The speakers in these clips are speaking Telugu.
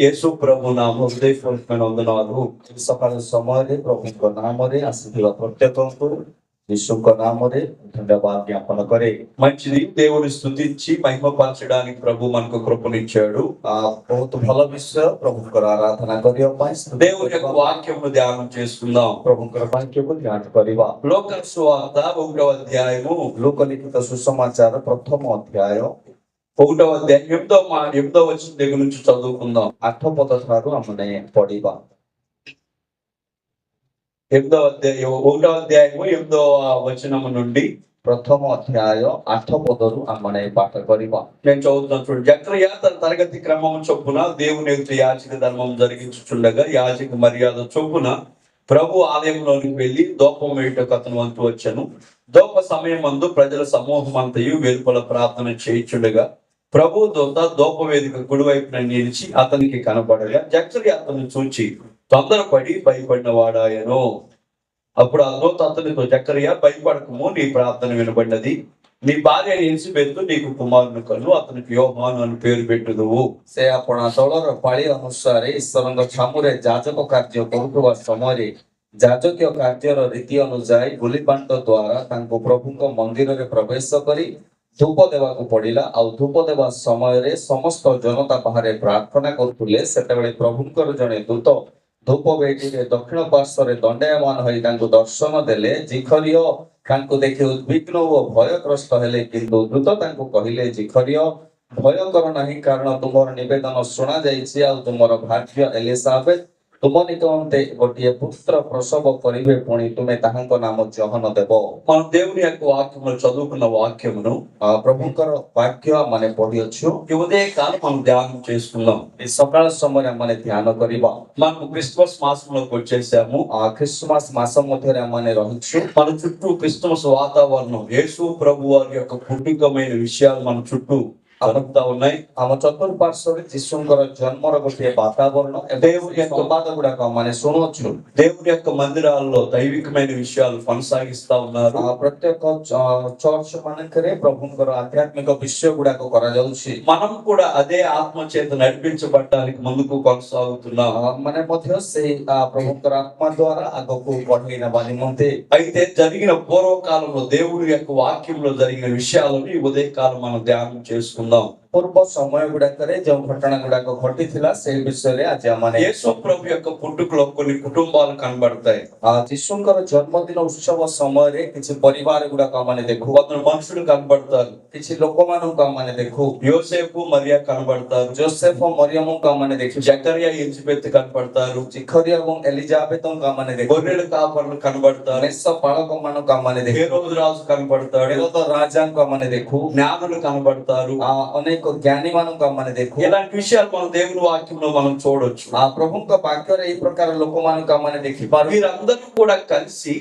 యేసు ప్రభు నామ హృదయపూర్వకమైన వందనాలు. ఈ సకాల సమୟରେ ପ୍ରଭୁଙ୍କ ନାମରେ ଆସିଥିବା ପ୍ରତ୍ୟେକଙ୍କୁ ଯୀଶୁଙ୍କ ନାମରେ ଧନ୍ୟବାଦ జ్ఞాపన కరే. మంచిది, దేవుని స్తుతించి మహిమపరచడానికి ప్రభు మనకు కృపనిచ్చాడు. ବହୁତ ଭଲ ବିଷୟ ପ୍ରଭୁଙ୍କର ଆରାଧନା କରିବା ପାଇଁ దేవుని యొక్క వాక్యమును ధ్యానం చేసుకుందాం. ପ୍ରଭୁଙ୍କର వాక్యము ధ్యాନ କରିବା. లోక సువార్త 1వ అధ్యాయము, లోకలిఖిత సుసమాచార 1వ అధ్యాయం 1వ అధ్యాయం 8వ వచనం దగ్గర నుంచి చదువుకుందాం. 8వ పద ଠାରୁ ଆମେ ପଢିବା. 1వ అధ్యాయము 8వ వచనము నుండి 1వ అధ్యాయం 8వ పదରୁ ଆମେ పాఠ କରିବା. నేను చదువుతున్నాను చూడండి. జకర్యా తన తరగతి క్రమం చొప్పున దేవుని ఎదుట యాజక ధర్మం జరిగించుచుండగా యాజక మర్యాద చొప్పున ప్రభు ఆలయంలోనికి వెళ్లి దూపం వేయుటకు అతను వంతు వచ్చెను. దూప సమయమందు ప్రజల సమూహం అంతయు వెలుపల ప్రార్థన చేయుచుండగా ప్రభు దూత దూపవేదిక కుడివైపున నిలిచి అతనికి కనపడగా జకర్యా అతను చూచి తొందరపడి భయపడిన వాడాయను. అప్పుడు ఆ దూత అతనితో, జకర్యా భయపడకము, నీ ప్రార్థన వినబడినది, నీ భార్య ఎలిజబెత్ నీకు కుమారుని కను, అతనికి యోహాను అని పేరు పెట్టుదువు. ସେ ଆପଣ ଦଳର ପାଳି ଅନୁସାରେ ଈଶ୍ୱରଙ୍କ ଛାମୁରେ ଯାଜକ କାର୍ଯ୍ୟ କରୁଥିବା ସମୟରେ ଯାଜକୀୟ କାର୍ଯ୍ୟର ରୀତି ଅନୁଯାୟୀ ଗୁଲିପାଣ୍ଟ ଦ୍ୱାରା ତାଙ୍କୁ ପ୍ରଭୁଙ୍କ ମନ୍ଦିରରେ ପ୍ରବେଶ କରି ଧୂପ ଦେବାକୁ ପଡିଲା। ଆଉ ଧୂପ ଦେବା ସମୟରେ ସମସ୍ତ ଜନତା ବାହାରେ ପ୍ରାର୍ଥନା କରୁଥିଲେ। ସେତେବେଳେ ପ୍ରଭୁଙ୍କର ଜଣେ ଦୂତ ଧୂପ ବେଦୀରେ ଦକ୍ଷିଣ ପାର୍ଶ୍ୱରେ ଦଣ୍ଡାୟମାନ ହୋଇ ତାଙ୍କୁ ଦର୍ଶନ ଦେଲେ। ଜିଖରିୟ ତାଙ୍କୁ ଦେଖି ଉଦ୍ବିଗ୍ନ ଓ ଭୟଗ୍ରସ୍ତ ହେଲେ, କିନ୍ତୁ ଦୂତ ତାଙ୍କୁ କହିଲେ, ଜିଖରିୟ ଭୟ କର ନାହିଁ, କାରଣ ତୁମର ନିବେଦନ ଶୁଣାଯାଇଛି। ଆଉ ତୁମର ଭାର୍ଯ୍ୟ ଏଲିସାବେଥ ତୁମ ନିକଟରେ ଗୋଟିଏ ପୁତ୍ର ପ୍ରସବ କରିବେ, ପୁଣି ତୁମେ ତାହାଙ୍କ ନାମ ଜହନ ଦେବ। మన దేవుని యొక్క వాక్యమును చదువుకున్న వాక్యమును ప్రభుଙ୍କର వాక్య ମାନେ ପଢିଅଛୁ। ఈ ఉదయకాలం మనం ధ్యానం చేసుకుందాం। ఈ సకాଳ ସମୟରେ ଆମେ ଧ୍ୟାନ କରିବା। మనం క్రిస్మస్ మాసంలోకి వచ్చేసాము। ఆ క్రిస్మస్ మాసం ମଧ୍ୟରେ ଆମେ ରହିଛୁ। మన చుట్టూ క్రిస్మస్ వాతావరణం, యేసు ప్రభు వారి యొక్క పుట్టుకమైన విషయాలు మన చుట్టూ కలుగుతా ఉన్నాయి। ଆମ ଚତୁଃପାର୍ଶ୍ୱରେ ଯୀଶୁଙ୍କର ଜନ୍ମର ଗୋଟିଏ ବାତାବରଣ, దేవుని యొక్క సంవాద గుడాక ଆମେ ଶୁଣୁଛୁ। దేవుని యొక్క మందిరాల్లో దైవికమైన విషయాలు కొనసాగిస్తా ఉన్నారు। ప్రత్యేక చర్చ్ ମାନଙ୍କରେ ప్రభుଙ୍କର ఆధ్యాత్మిక విషయ గుడాక କରାଯାଉଛି। మనం కూడా అదే ఆత్మ చేత నడిపించబడడానికి ముందుకు కొనసాగుతున్నాం। ମାନେ ମଧ୍ୟ ସେଇ ప్రభుଙ୍କର ఆత్మ ద్వారా ଆଗକୁ ବଢି ନେବା ନିମନ୍ତେ। అయితే జరిగిన పూర్వకాలంలో దేవుని యొక్క వాక్యంలో జరిగిన విషయాలను ఈ ఉదయకాలం మనం ధ్యానం చేసుకుందాం। పూర్వ సమయ గుడాకరే ଯେଉଁ ଘଟଣା ଗୁଡାକ ଘଟିଥିଲା ସେଇ ବିଷୟରେ ଆଜି ଆମେ యేసు ప్రభు యొక్క పుట్టుకలో కొన్ని కుటుంబాలు కనబడతాయి। ଯୀଶୁଙ୍କର ଜନ୍ମଦିନ ଉତ୍ସବ ସମୟରେ କିଛି ପରିବାର ଗୁଡାକ ଆମେ ଦେଖୁ। కొందరు మనుషులు కనబడతారు, କିଛି ଲୋକମାନଙ୍କୁ ଆମେ ଦେଖୁ। యోసేపు మరియా కనబడతారు, జోసెఫ్ మరియమ్మకు ଆମେ ଦେଖୁ। జకర్యా ఎలిజబెత్ కనబడతారు, జిఖరియా ଏବଂ ఎలిజాబెత్ଙ୍କୁ ଆମେ ଦେଖు। గొర్రెల కాపరులు కనబడతారు, మేష పాలకମାନଙ୍କୁ ଆମେ ଦେଖు। హేరోదు రాజు కనబడతాడు, హేరోద రాజాଙ୍କୁ ଆମେ ଦେଖు। జ్ఞానులు కనబడతారు, అనేక జ్ఞాని ମାନଙ୍କୁ ଆମେ ଦେଖୁ। ఇలాంటి విషయాలు మన దేవుని వాక్యంలో మనం చూడొచ్చు। ప్రభుଙ୍କ ବାକ୍ୟରେ ଏହି ପ୍ରକାର ଲୋକମାନଙ୍କୁ ଆମେ ଦେଖିପାରୁ। వీరందరూ కూడా కలిసి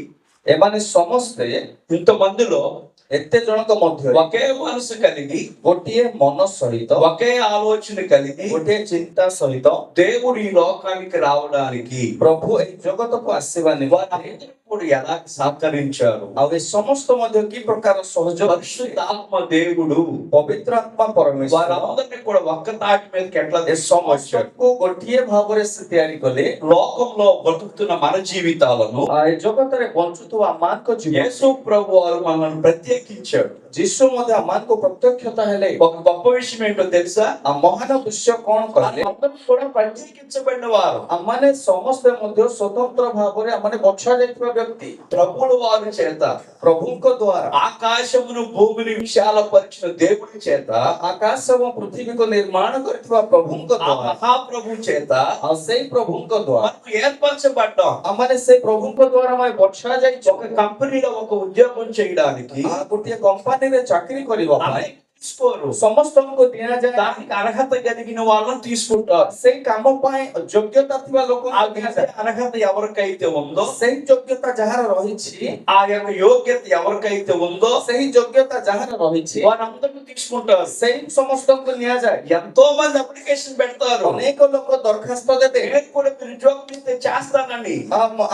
ଏମାନେ ସମସ୍ତେ ఇంతమందిలో ఎత్తే జనక ମଧ୍ୟରେ ఒకే మనసు కలిగి ଗୋଟିଏ ମନ ସହିତ ఒకే ఆలోచన కలిగి ଗୋଟିଏ ଚିନ୍ତା ସହିତ దేవుడు ఈ లోకానికి రావడానికి, ప్రభు ఈ జగతకు ଆସିବା నిమిత్తం ఎలా సహకరించారు, అవి సమస్త ମଧ୍ୟ କି ପ୍ରକାର ସହଯୋଗ పరిశుద్ధాత్మ దేవుడు, ପବିତ୍ରାତ୍ମା ପରମେଶ୍ୱର వారందరినీ కూడా ఒక్క తాటి మీదకి ఎట్లా సమస్యకు ଗୋଟିଏ ଭାବରେ ସେ ତିଆରି କଲେ। లోకంలో బతుకుతున్న మన జీవితాలను, ఈ జగତରେ ବଞ୍ଚୁଥିବା ଆମଙ୍କ ଜୀବନ యేసు ప్రభు వారు మనల్ని ప్రత్యేకించాడు। ଯୀଶୁ ମଧ୍ୟ ଆମକୁ ପ୍ରତ୍ୟକ୍ଷତା ହେଲେ। ఒక గొప్ప విషయం ఏంటో తెలుసా? ఆ మహాନ విషୟ କଣ କଲେ? అందరూ కూడా ప్రత్యేకించబడిన వారు, ଆମମାନେ ସମସ୍ତେ ମଧ୍ୟ ସ୍ୱତନ୍ତ୍ର ଭାବରେ ଆମମାନେ ବଛା ଯାଇଥିବା వ్యక్తి। ప్రభువుల వారి చేత, ప్రభుଙ୍କ ଦ୍ୱାରା ఆకాశమును భూమిని విశాలపరిచిన దేవుని చేత, ఆకాశ ଏବଂ ପୃଥିବୀକୁ ନିର୍ମାଣ କରିଥିବା ప్రభుଙ୍କ ଦ୍ୱାରା, మహాప్రభు చేత, ଆଉ ସେଇ ప్రభుଙ୍କ ଦ୍ୱାରା మనకు ఏర్పరచబడ్డాం। ଆମମାନେ ସେଇ ప్రభుଙ୍କ ଦ୍ୱାରା ଆମେ ବଛା ଯାଇଛୁ। ఒక కంపెనీలో ఒక ఉద్యోగం చేయడానికి, ଗୋଟିଏ କମ୍ପାନୀରେ ଚାକିରି କରିବା ପାଇଁ తీసుకోరు, ସମସ୍ତଙ୍କୁ ଦିଆଯାଏ। దానికి అర్హత కలిగిన వాళ్ళని తీసుకుంటారు। ସେଇ କାମ ପାଇଁ ଯୋଗ୍ୟତା ଥିବା ଲୋକଙ୍କୁ అర్హత ఎవరికైతే ఉందో, ସେଇ ଯୋଗ୍ୟତା ଯାହାର ରହିଛି, ఆ యొక్క యోగ్యత ఎవరికైతే ఉందో, ସେଇ ଯୋଗ୍ୟତା ଯାହାର ରହିଛି వారందరూ తీసుకుంటారు। ସେଇ ସମସ୍ତଙ୍କୁ నియాజాଏ। ఎంతో మంది అప్లికేషన్ పెడతారు, అనేక ଲୋକ ଦରଖାସ୍ତ ଦେବେ। నేను కూడా ఉద్యోగం ఇస్తే చేస్తానని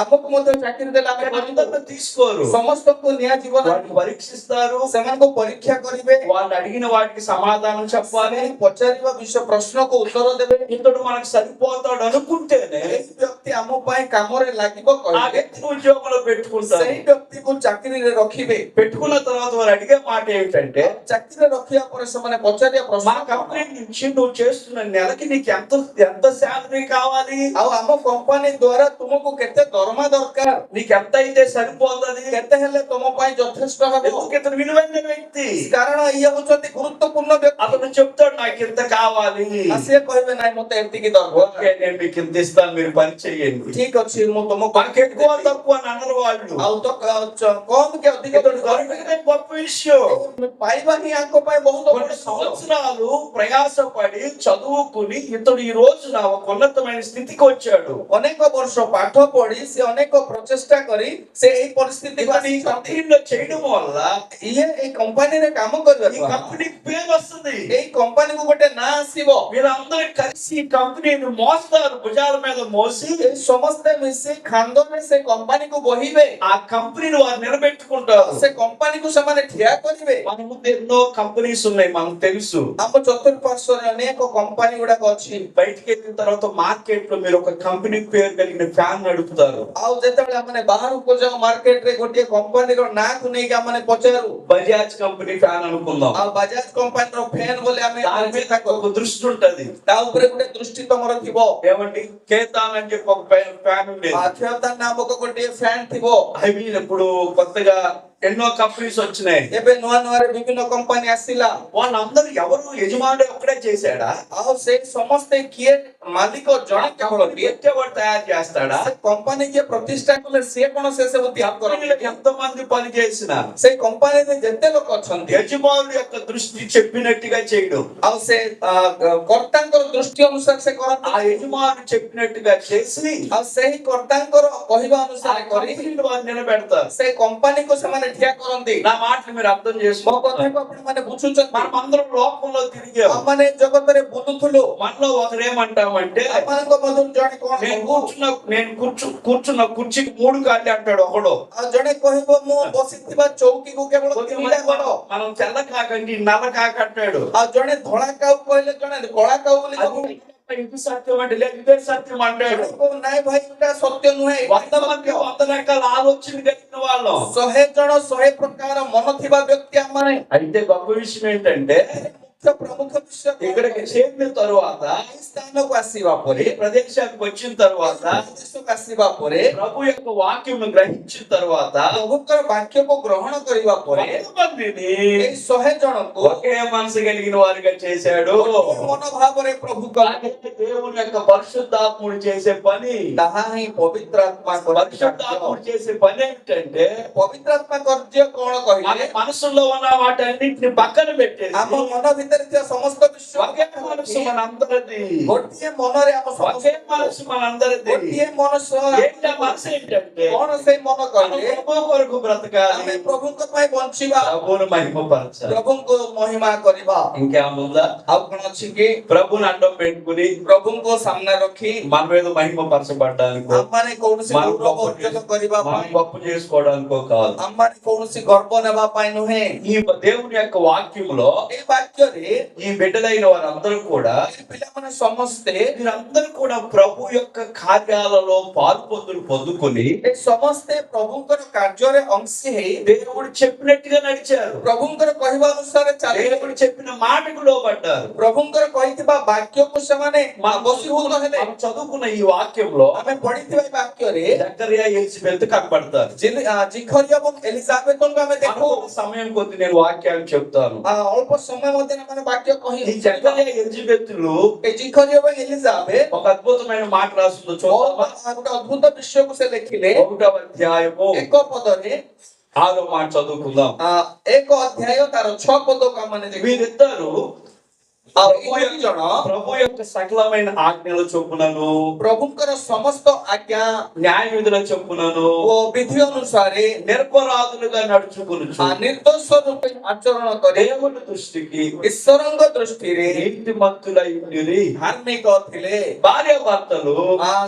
ଆମକୁ ମଧ୍ୟ ଚାକିରି ଦେଲେ ଆମେ కానీ କରିବୁ। అందరిని తీసుకోరు. ସମସ୍ତଙ୍କୁ ନିଆଯିବ ନାହିଁ। వాటిని పరీక్షిస్తారు. ସେମାନଙ୍କୁ ପରୀକ୍ଷା କରିବେ। వాళ్ళు అడిగిన వాటికి సమాధానం చెప్పాలి. ସେମାନେ ପଚାରିବା ପ୍ରଶ୍ନକୁ ଉତ୍ତର ଦେବେ। ఇతడు మనకు సరిపోతాడు అనుకుంటేనే ଏଇ ବ୍ୟକ୍ତି ଆମ ପାଇଁ କାମରେ ଲାଗିବ ఆ କହିଲେ వ్యక్తిని ఉద్యోగంలో పెట్టుకుంటారు. ସେହି ବ୍ୟକ୍ତିକୁ ଚାକିରିରେ ରଖିବେ। పెట్టుకున్న తర్వాత వారు అడిగే మాట ఏమిటంటే, ଚାକିରିରେ ରଖିବା ପରେ ସେମାନେ ପଚାରିବା మా ପ୍ରଶ୍ନ కంపెనీ నుంచి నువ్వు చేస్తున్న నెలకి నీకు ఎంత ఎంత శాలరీ కావాలి, ଆଉ ଆମ କମ୍ପାନୀ ଦ୍ୱାରା ତୁମକୁ କେତେ ଦରମା ଦରକାର, నీకు ఎంత అయితే సరిపోతుంది. କେତେ ହେଲେ ତୁମ ପାଇଁ ଯଥେଷ୍ଟ ହେବ। ఎందుకు ఇతను విలువైన వ్యక్తి, କାରଣ ଇଏ ହଉଛନ୍ତି ଗୁରୁତ୍ୱପୂର୍ଣ୍ଣ ବ୍ୟକ୍ତି। అతను చెప్తాడు నాకు ఇంత కావాలి. ଆଉ ସିଏ କହିବେ ନାଇଁ ମତେ ଏତିକି ଦରକାର। ఓకే నేను మీకు ఇంత ఇస్తాను, మీరు పని చేయండి. ଠିକ ଅଛି ମୁଁ ତୁମକୁ మనకి ఎక్కువ తక్కువ అని అనరు వాళ్ళు. ଆଉ ତ କମ କି ଅଧିକ ఇతడు దొరకదే గొప్ప విషయం. ପାଇବା ହିଁ ଆଙ୍କ ପାଇଁ ବହୁତ ବଡ଼ కొన్ని ଜିନିଷ। సంవత్సరాలు ప్రయాసపడి చదువుకుని ఇతడు ఈ రోజున ఒక ఉన్నతమైన స్థితికి వచ్చాడు. ଅନେକ ବର୍ଷ ପାଠ ପଢି ସେ ଅନେକ ପ୍ରଚେଷ୍ଟା କରି ସେ ଏଇ ପରିସ୍ଥିତିକୁ ఇతను ఈ ଆସିଛନ୍ତି। కంపెనీలో చేయడం వల్ల ଇଏ ଏଇ କମ୍ପାନୀରେ କାମ ఈ କରିବା కంపెనీకి పేరు వస్తుంది. ଏଇ କମ୍ପାନୀକୁ ଗୋଟେ ନାଁ ଆସିବ। వీళ్ళందరూ కలిసి ఈ కంపెనీని మోస్తారు, భుజాల మీద మోసి ଏଇ ସମସ୍ତେ ମିଶି ଖାନ୍ଦରେ ସେ କମ୍ପାନୀକୁ ବୋହିବେ। ఆ కంపెనీని వారు నిలబెట్టుకుంటారు. ସେ କମ୍ପାନୀକୁ ସେମାନେ ଠିଆ କରିବେ। మన ముందు ఎన్నో కంపెనీస్ ఉన్నాయి, మనకు తెలుసు. ଆମ ଚତୁଃପାର୍ଶ୍ୱରେ ଅନେକ କମ୍ପାନୀ ଗୁଡାକ ଅଛି। బయటికి వెళ్ళిన తర్వాత మార్కెట్ లో మీరు ఒక కంపెనీ పేరు కలిగిన ఫ్యాన్ నడుపుతారు. ଆଉ ଯେତେବେଳେ ଆମେ ବାହାରକୁ ଯାଉ ମାର୍କେଟରେ ଗୋଟିଏ କମ୍ପାନୀର ନାଁକୁ ନେଇକି ଆମେ ପଚାରୁ బజాజ్ కంపెనీ ఫ్యాన్ అనుకుందాం. ଆଉ ବାଜାଜ କମ୍ପାନୀର ଫ୍ୟାନ୍ ବୋଲି ଆମେ దాని మీద ఒక దృష్టి ఉంటది. ତା ଉପରେ ଗୋଟେ ଦୃଷ୍ଟି ତମର ଥିବ। ఏమండి కేతాన్ అని చెప్పి ఒక ఫ్యాన్ ఉండేది. ଆକ୍ଷତା ନାମକ ଗୋଟିଏ ଫ୍ୟାନ୍ ଥିବ। అవి ఇప్పుడు కొత్తగా ఎన్నో కంపెనీస్ వచ్చినాయి. ଏବେ ନୂଆ ନୂଆରେ ବିଭିନ୍ନ କମ୍ପାନୀ ଆସିଲା। వాళ్ళందరూ ఎవరు యజమానుడు ఒక్కడే చేశాడా? ଆଉ ସେ ସମସ୍ତେ କିଏ ମାଲିକ ଜଣେ କେବଳ କିଏ పెట్టేవాడు తయారు చేస్తాడా? ସେ କମ୍ପାନୀ କିଏ ପ୍ରତିଷ୍ଠା କଲେ ସିଏ କଣ ସେ ସବୁ ତିଆରି కంపెనీలో କରନ୍ତି? ఎంత మంది పని చేసినా ସେଇ କମ୍ପାନୀରେ ଯେତେ ଲୋକ ଅଛନ୍ତି యజమానుడు యొక్క దృష్టి చెప్పినట్టుగా చేయడం, ଆଉ ସେ କର୍ତ୍ତାଙ୍କର ଦୃଷ୍ଟି ଅନୁସାରେ ସେ ఆ କରନ୍ତି। యజమానుడు చెప్పినట్టుగా చేసి ଆଉ ସେହି କର୍ତ୍ତାଙ୍କର କହିବା ఆ ଅନୁସାରେ କରି కంపెనీని వారు నిలబెడతారు. ସେ କମ୍ପାନୀକୁ ସେମାନେ ଠିଆ କରନ୍ତି। నా మాటలు మీరు అర్థం ମୋ చేసుకో. କଥାକୁ ଆପଣ ମାନେ ବୁଝୁଛନ୍ତି? మనం అందరం లోకంలో తిరిగాం. ଆମମାନେ ଜଗତରେ ବୁଲୁଥିଲୁ। మనలో ఒకరు ఏమంటామంటే, ଆମମାନଙ୍କ ମଧ୍ୟରୁ ଜଣେ କଣ నేను କହିବ? కూర్చున్న కుర్చీకి 3 కాళ్ళు అంటాడు ఒకడు. ଆଉ ଜଣେ କହିବ ମୁଁ ବସିଥିବା ଚୌକିକୁ କେବଳ ତିନିଟା ଗୋଡ଼। మనం తెల్ల కాకండి నల్ల కాక అంటాడు. ଆଉ ଜଣେ ଧଳା କାଉ କହିଲେ ଜଣେ କଳା କାଉ ବୋଲି କହିବ। ఇది సత్యం అంటే లేదు, ఇదే సత్యం అంటాడు. ଜଣେ କହିବ ନାଇଁ ଭାଇ ଏଟା ସତ୍ୟ ନୁହେଁ, ଏଇଟା 100 మంది 100 రకాల ఆలోచన కలిగిన వాళ్ళం. 100 ଜଣ 100 ପ୍ରକାର ମନ ଥିବା ବ୍ୟକ୍ତି ଆମମାନେ। అయితే గొప్ప విషయం ఏంటంటే, ମୁଖ୍ୟ ପ୍ରମୁଖ ବିଷୟ ఇక్కడికి చేరిన తరువాత, ଏହି ସ୍ଥାନକୁ ଆସିବା ପରେ, ఈ ప్రదేశానికి వచ్చిన తరువాత, ଦେଶକୁ ଆସିବା ପରେ, ప్రభు యొక్క వాక్యం గ్రహించిన తరువాత ପ୍ରଭୁଙ୍କର ବାକ୍ୟକୁ ଗ୍ରହଣ କରିବା ପରେ, కొంతమందిని ଏହି 100 ଜଣଙ୍କୁ ఒకే మనసు కలిగిన వారిగా చేశాడు. ମନୋଭାବରେ ପ୍ରଭୁ କଲେ। అదే దేవుని యొక్క పరిశుద్ధాత్ముడు చేసే పని. ତାହା ହିଁ ପବିତ୍ର ଆତ୍ମା పరిశుద్ధాత్ముడు చేసే పని ఏమిటంటే, ପବିତ୍ର ଆତ୍ମା କାର୍ଯ୍ୟ କଣ మన କହିଲେ? మనసులో ఉన్న వాటన్నిటిని పక్కన పెట్టేసి ଆମ ମନ ଭିତରେ ଥିବା ସମସ୍ତ ବିଷୟ ఒకే మనసు మనందరిది. ଗୋଟିଏ ମନରେ ଆମ ఒకే ସମସ୍ତ మనసు మనందరిది. ଗୋଟିଏ ମନୁଷ୍ୟ ఏంటి ఆ మనసు ఏంటంటే, କଣ ସେଇ ମନ మనం କହିଲେ? ప్రభు కొరకు బ్రతకాలి, ଆମେ ପ୍ରଭୁଙ୍କ ପାଇଁ ବଞ୍ଚିବା, ప్రభువును మహిమపరచాలి. ପ୍ରଭୁଙ୍କୁ ମହିମା କରିବା। ఇంకేముందా? ଆଉ କଣ ଅଛି କି? ప్రభుని అడ్డం పెట్టుకుని ପ୍ରଭୁଙ୍କୁ ସାମ୍ନା ରଖି మన మీద మహిమపరచబడ్డానికో, ଆମମାନେ କୌଣସି మనం ଗୌରବ ଅର୍ଜନ କରିବା మనం ପାଇଁ, గొప్ప చేసుకోవడానికో కాదు. ଆମମାନେ କୌଣସି ଗର୍ବ ନେବା ପାଇଁ ନୁହେଁ। ఈ దేవుని యొక్క వాక్యములో ଏ ବାକ୍ୟରେ ఈ బిడ్డలైన వారందరూ కూడా, ଏ ପିଲାମାନେ ସମସ୍ତେ వీరందరూ కూడా ప్రభు యొక్క కార్యాలలో పొందుకొని ଏ ସମସ୍ତେ ପ୍ରଭୁଙ୍କର କାର୍ଯ୍ୟରେ ଅଂଶୀ ହେଇ దేవుడు చెప్పినట్టుగా నడిచారు. ପ୍ରଭୁଙ୍କର କହିବା ଅନୁସାରେ ଚାଲିଲେ। దేవుడు చెప్పిన మాటకు లోబడ్డారు. ପ୍ରଭୁଙ୍କର କହିଥିବା ବାକ୍ୟକୁ ସେମାନେ మనం ବଶୀଭୂତ ହେଲେ। చదువుకున్న ఈ వాక్యంలో ଆମେ ପଢିଥିବା ଏ ବାକ୍ୟରେ జకరియా ఎలిజబెత్ కనపడతారు. ଜିଖରୀ ଏବଂ ଏଲିଜାବେଥଙ୍କୁ ଆମେ ଦେଖୁ। అనుకున్న సమయం కొద్ది నేను వాక్యాన్ని చెప్తాను. ଅଳ୍ପ ସମୟ ମଧ୍ୟରେ ଆମେ ବାକ୍ୟ ఈ କହିବା। జకరియా ఎలిజబెత్లు ଏ ଜିଖରୀ ଏବଂ ଏଲିଜାବେଥ ఒక అద్భుతమైన మాట రాస్తుందో చూద్దామా? ଗୋଟେ ଅଦ୍ଭୁତ ବିଷୟକୁ ସେ ଲେଖିଲେ। 1వ అధ్యాయము 1 ପଦରେ 6వ మాట చదువుకుందాం. 1 ଅଧ୍ୟାୟ ତାର 6 ପଦକୁ ଆମେ ଦେଖିବୁ। వీరిద్దరు ଆଉ ଏଇ ଦୁଇ ଜଣ ప్రభు యొక్క సకలమైన ఆజ్ఞల చొప్పునను ପ୍ରଭୁଙ୍କର ସମସ୍ତ ଆଜ୍ଞା న్యాయ విధుల చొప్పునను ଓ ବିଧି ଅନୁସାରେ నిరపరాధులుగా నడుచుకునుచు ନିର୍ଦୋଷ ରୂପେ ଆଚରଣ କରି దేవుని దృష్టికి ଈଶ୍ୱରଙ୍କ ଦୃଷ୍ଟିରେ నీతిమంతులై ఉండిరి. ଧାର୍ମିକ ଥିଲେ। భార్య భర్తలు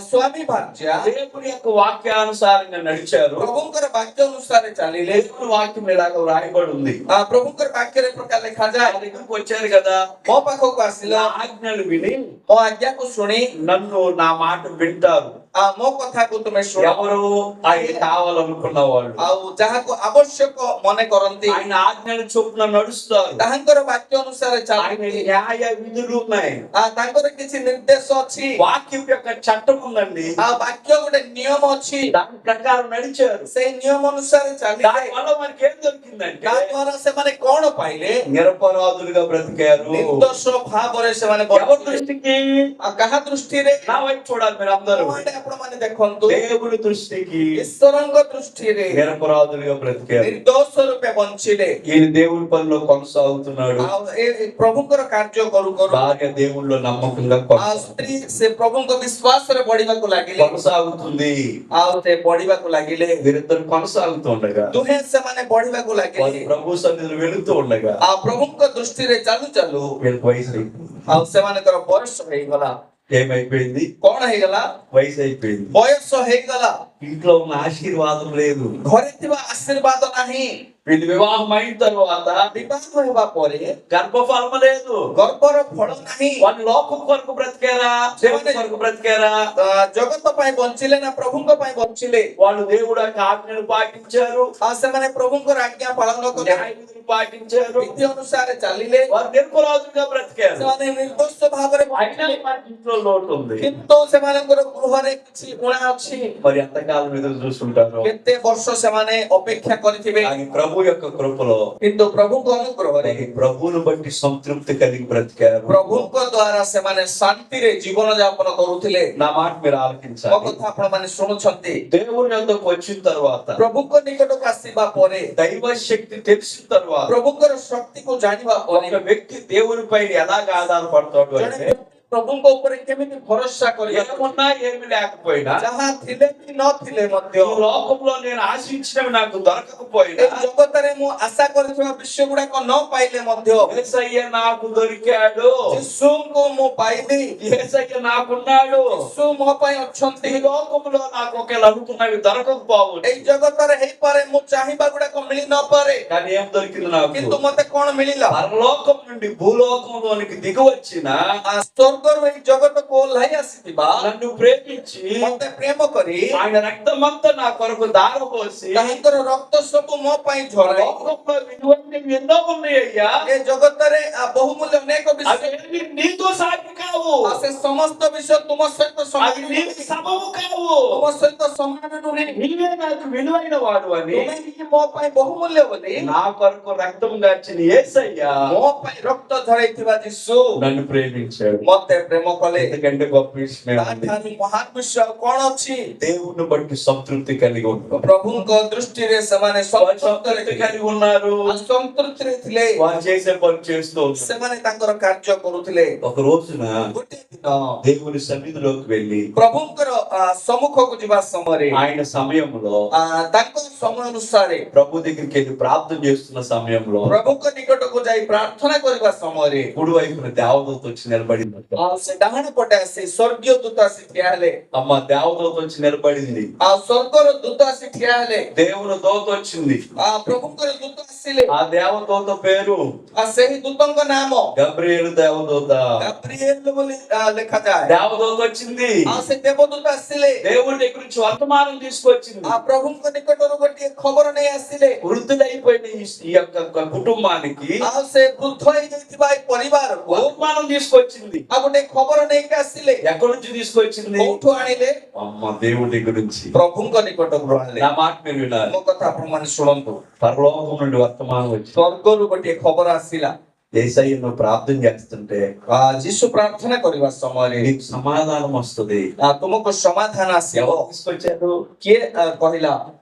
ସ୍ୱାମୀ ଭାର୍ଯ୍ୟା దేవుని యొక్క వాక్యానుసారంగా నడిచారు. ପ୍ରଭୁଙ୍କର ବାକ୍ୟ ଅନୁସାରେ ଚାଲିଲେ। దేవుని వాక్యం ఇలాగ వ్రాయబడి ఉంది. ପ୍ରଭୁଙ୍କର ବାକ୍ୟରେ ପ୍ରକାର నా ଲେଖାଯାଏ, దగ్గరకు వచ్చారు కదా, ମୋ ପାଖକୁ ଆସିଲ, నా ఆజ్ఞలు విని ମୋ ଆଜ୍ଞାକୁ ଶୁଣି నన్ను నా మాట వింటారు. ମୋ କଥାକୁ ତୁମେ ଶୁଣ, ఎవరు ఆయన కావాలనుకున్న వాళ్ళు ଆଉ ଯାହାକୁ ଆବଶ୍ୟକ ମନେ କରନ୍ତି, ఆయన ఆజ్ఞలు చొప్పున నడుస్తారు. ତାହାଙ୍କର ବାକ୍ୟ ଅନୁସାରେ ఆయన ଚାଲନ୍ତି। న్యాయ విధులు ఉన్నాయి. ତାଙ୍କର କିଛି ନିର୍ଦ୍ଦେଶ ଅଛି, వాక్యం యొక్క చట్టం ఉందండి. ବାକ୍ୟ ଗୋଟେ నిୟମ ଅଛି, దాని ప్రకారం నడిచారు. ସେଇ నిୟମ ଅନୁସାରେ ଚାଲିଲେ। దాని వల్ల మనకి ఏం దొరికిందంటే ତା ଦ୍ୱାରା ସେମାନେ କଣ ପାଇଲେ? నిరపరాధులుగా బ్రతికారు. ନିର୍ଦ୍ଦୋଷ ଭାବରେ ସେମାନେ ఎవరి ବଞ୍ଚିଲେ। దృష్టికి? କାହା ଦୃଷ୍ଟିରେ? నా వైపు చూడాలి మీరు అందరూ. ଆପଣ ମାନେ ଦେଖନ୍ତୁ, దేవుడి దృష్టికి ଈଶ୍ୱରଙ୍କ ଦୃଷ୍ଟିରେ నిరపరాధులుగా బ్రతికారు. ନିର୍ଦ୍ଦୋଷ ରୂପେ ବଞ୍ଚିଲେ। ఈయన దేవుడి పనిలో కొనసాగుతున్నాడు. ଆଉ ଏ ପ୍ରଭୁଙ୍କର କାର୍ଯ୍ୟ କରୁ କରୁ భార్య దేవుళ్ళో నమ్మకంగా ସ୍ତ୍ରୀ ସେ ପ୍ରଭୁଙ୍କ ବିଶ୍ୱାସରେ ବଢିବାକୁ ଲାଗିଲେ। కొనసాగుతుంది. ଆଉ ସେ ବଢିବାକୁ ଲାଗିଲେ। వీరిద్దరు కొనసాగుతుండగా ଦୁହେଁ ସେମାନେ ବଢିବାକୁ వారు ଲାଗିଲେ। ప్రభు సన్నిధిలో వెళుతూ ఉండగా ଆଉ ପ୍ରଭୁଙ୍କ ଦୃଷ୍ଟିରେ ଚାଲୁ ଚାଲୁ వీళ్ళకి వయసు అయిపోయింది. ଆଉ ସେମାନଙ୍କର ବୟସ ହେଇଗଲା। ఏమైపోయింది? କଣ ହେଇଗଲା? వయసు అయిపోయింది. ବୟସ ହେଇଗଲା। ఇంట్లో ఉన్న ఆశీర్వాదం లేదు. ଘରେ ଥିବା ଆଶୀର୍ବାଦ ନାହିଁ। వీళ్ళు వివాహం అయిన తర్వాత ବିବାହ ହେବା ପରେ గర్భఫలం లేదు. ଗର୍ଭର ଫଳ ନାହିଁ। వాళ్ళు లోకం కొరకు బ్రతికారా, దేవుని కొరకు బ్రతికారా? ଜଗତ ପାଇଁ ବଞ୍ଚିଲେ ନା ପ୍ରଭୁଙ୍କ ପାଇଁ ବଞ୍ଚିଲେ? వాళ్ళు దేవుడు యొక్క ఆజ్ఞలు పాటించారు, ଆଉ ସେମାନେ ପ୍ରଭୁଙ୍କର ଆଜ୍ଞା ପାଳନ କଲେ, న్యాయ విధులు పాటించారు. ବିଧି ଅନୁସାରେ ଚାଲିଲେ। వారు నిరపరాధులుగా బ్రతికారు. ସେମାନେ ନିର୍ଦ୍ଦୋଷ ଭାବରେ అయినా ବଞ୍ଚିଲେ, మన ఇంట్లో లోటు ఉంది. କିନ୍ତୁ ସେମାନଙ୍କର ଗୃହରେ କିଛି ଉଣା ଅଛି। మరి ఎంతకాలం ఎదురు చూస్తుంటారు? କେତେ ବର୍ଷ ସେମାନେ ଅପେକ୍ଷା କରିଥିବେ, కానీ ప్రభు యొక్క కృపలో କିନ୍ତୁ ପ୍ରଭୁଙ୍କ ଅନୁଗ୍ରହରେ మరి ప్రభువును బట్టి సంతృప్తి కలిగి బ్రతికారు. ପ୍ରଭୁଙ୍କ ଦ୍ଵାରା ସେମାନେ ଶାନ୍ତିରେ ଜୀବନ ଯାପନ କରୁଥିଲେ। నా మాట మీరు ମୋ ఆలకించాలి. କଥା ଆପଣ ମାନେ ଶୁଣୁଛନ୍ତି। దేవుని యొద్దకు వచ్చిన తర్వాత, ପ୍ରଭୁଙ୍କ ନିକଟକୁ ଆସିବା ପରେ, దైవ శక్తి తెలిసిన తర్వాత ପ୍ରଭୁଙ୍କର ଶକ୍ତିକୁ ଜାଣିବା ପରେ ఒక వ్యక్తి దేవుని పైన ఎలాగ ఆధారపడతాడు ଜଣେ అంటే, ବ୍ୟକ୍ତି ପ୍ରଭୁଙ୍କ ଉପରେ କେମିତି ଭରସା କରିବା, ఏమున్నా ఏమి లేకపోయినా, ଯାହା ଥିଲେ ବି ନଥିଲେ ମଧ୍ୟ, ఈ లోకంలో నేను ఆశించినవి నాకు దొరకకపోయినా, ଏ ଜଗତରେ ମୁଁ ଆଶା କରିଥିବା ବିଷୟ ଗୁଡାକ ନ ପାଇଲେ ମଧ୍ୟ యేసయ్య నాకు దొరికాడు, ଯୀଶୁଙ୍କୁ ମୁଁ ପାଇଲି, యేసయ్య నాకున్నాడు. ଯୀଶୁ ମୋ ପାଇଁ ଅଛନ୍ତି। ఈ లోకంలో నాకు ఒకవేళ అనుకున్నవి దొరకకపోవచ్చు, ଏଇ ଜଗତରେ ହେଇପାରେ ମୁଁ ଚାହିଁବା ଗୁଡାକ ମିଳି ନପାରେ, కానీ ఏం దొరికింది నాకు? କିନ୍ତୁ ମତେ କଣ ମିଳିଲା? పరలోకం నుండి భూలోకంలోనికి దిగి వచ్చిన ସ୍ୱର୍ଗରୁ ଏଇ ଜଗତକୁ ଓହ୍ଲାଇ ଆସିଥିବା, నన్ను ప్రేమించి ମତେ ପ୍ରେମ କରି ఆయన రక్తమంతా నా కొరకు దారపోసి, ତାହାଙ୍କର ରକ୍ତ ସବୁ ମୋ ପାଇଁ ଝରାଇ, లోకంలో విలువైనవి ఎన్నో ఉన్నాయ్యా, ଏ ଜଗତରେ ବହୁମୂଲ୍ୟ ଅନେକ ବିଷୟ, అవి నీతో సాటి కావు, ଆଉ ସେ ସମସ୍ତ ବିଷୟ ତୁମ ସହିତ అవి ସମାନ నీకు ନୁହେଁ, సమము కావు. ତୁମ ସହିତ ସମାନ ନୁହେଁ। నీవే నాకు విలువైన వాడు అని ତୁମେ ହିଁ ମୋ ପାଇଁ ବହୁମୂଲ୍ୟ ବୋଲି నా కొరకు రక్తం గార్చిన యేసయ్య ମୋ ପାଇଁ ରକ୍ତ ଝରାଇଥିବା ଯୀଶୁ నన్ను ప్రేమించాడు. ମତେ ప్రేమ କଲେ। ఎందుకంటే గొప్ప విషయం ఏముంది? ତାଠାରୁ ମହାନ ବିଷୟ ଆଉ କଣ ଅଛି? దేవుని బట్టి సంతృప్తి కలిగి ఉంటాం. ପ୍ରଭୁଙ୍କ ଦୃଷ୍ଟିରେ ସେମାନେ సంతృప్తి ଥିଲେ, కలిగి ఉన్నారు. ଅସନ୍ତୁଷ୍ଟିରେ ଥିଲେ, వారు చేసే పని చేస్తూ ఉన్నారు. ସେମାନେ ତାଙ୍କର କାର୍ଯ୍ୟ କରୁଥିଲେ। ఒక రోజున ଗୋଟିଏ ଦିନ దేవుని సన్నిధిలోకి వెళ్ళి ପ୍ରଭୁଙ୍କର ସମ୍ମୁଖକୁ ଯିବା ସମୟରେ ఆయన సమయంలో ତାଙ୍କ ସମୟ ଅନୁସାରେ ప్రభు దగ్గరికి వెళ్ళి ప్రార్థన చేస్తున్న సమయంలో ପ୍ରଭୁଙ୍କ ନିକଟକୁ ଯାଇ ପ୍ରାର୍ଥନା କରିବା ସମୟରେ కుడి వైపున దేవదూత వచ్చి నిలబడింది. ସେ ଡାହାଣ ପଟେ ଆସି ସ୍ୱର୍ଗୀୟ ଦୂତ ଆସି ଠିଆ ହେଲେ। అమ్మ దేవదూత వచ్చి నిలబడింది. ଆଉ ସ୍ୱର୍ଗର ଦୂତ ଆସି ଠିଆ ହେଲେ। దేవుని దూత వచ్చింది. ପ୍ରଭୁଙ୍କର ଦୂତ ଆସିଲେ। ఆ దేవదూత పేరు ସେହି ଦୂତଙ୍କ ନାମ గబ్రియేలు దేవదూత. ଗାବ୍ରିଏଲ ବୋଲି ଲେଖାଯାଏ। దేవదూత వచ్చింది. ସେ ଦେବଦୂତ ଆସିଲେ। దేవుడి దగ్గర నుంచి వర్తమానం తీసుకొచ్చింది. ପ୍ରଭୁଙ୍କ ନିକଟରୁ ଗୋଟିଏ ଖବର ନେଇ ଆସିଲେ। వృద్ధులైపోయిన ఈ యొక్క కుటుంబానికి ସେ ବୃଦ୍ଧ ହେଇଯାଇଥିବା ଏଇ ପରିବାରକୁ వర్తమానం తీసుకొచ్చింది. ଗୋଟେ ଖବର ନେଇକି ଆସିଲେ। ఎక్కడి నుంచి తీసుకొచ్చింది? କୋଉଠୁ ଆଣିଲେ? అమ్మ దేవుడి దగ్గర నుంచి. ପ୍ରଭୁଙ୍କ ନିକଟରୁ ଆଣିଲେ। నా మాట మీరు వినాలి. ମୋ କଥା ଆପଣ ମାନେ ଶୁଣନ୍ତୁ। పరలోకం నుండి వర్తమానం వచ్చింది. ସ୍ୱର୍ଗରୁ ଗୋଟିଏ ଖବର ଆସିଲା। యేసయ్య నువ్వు ప్రార్థన చేస్తుంటే ଯୀଶୁ ପ୍ରାର୍ଥନା କରିବା ସମୟରେ నీకు సమాధానం వస్తుంది. ତୁମକୁ ସମାଧାନ ଆସିବ। ఎవరు తీసుకొచ్చారు? କିଏ କହିଲା?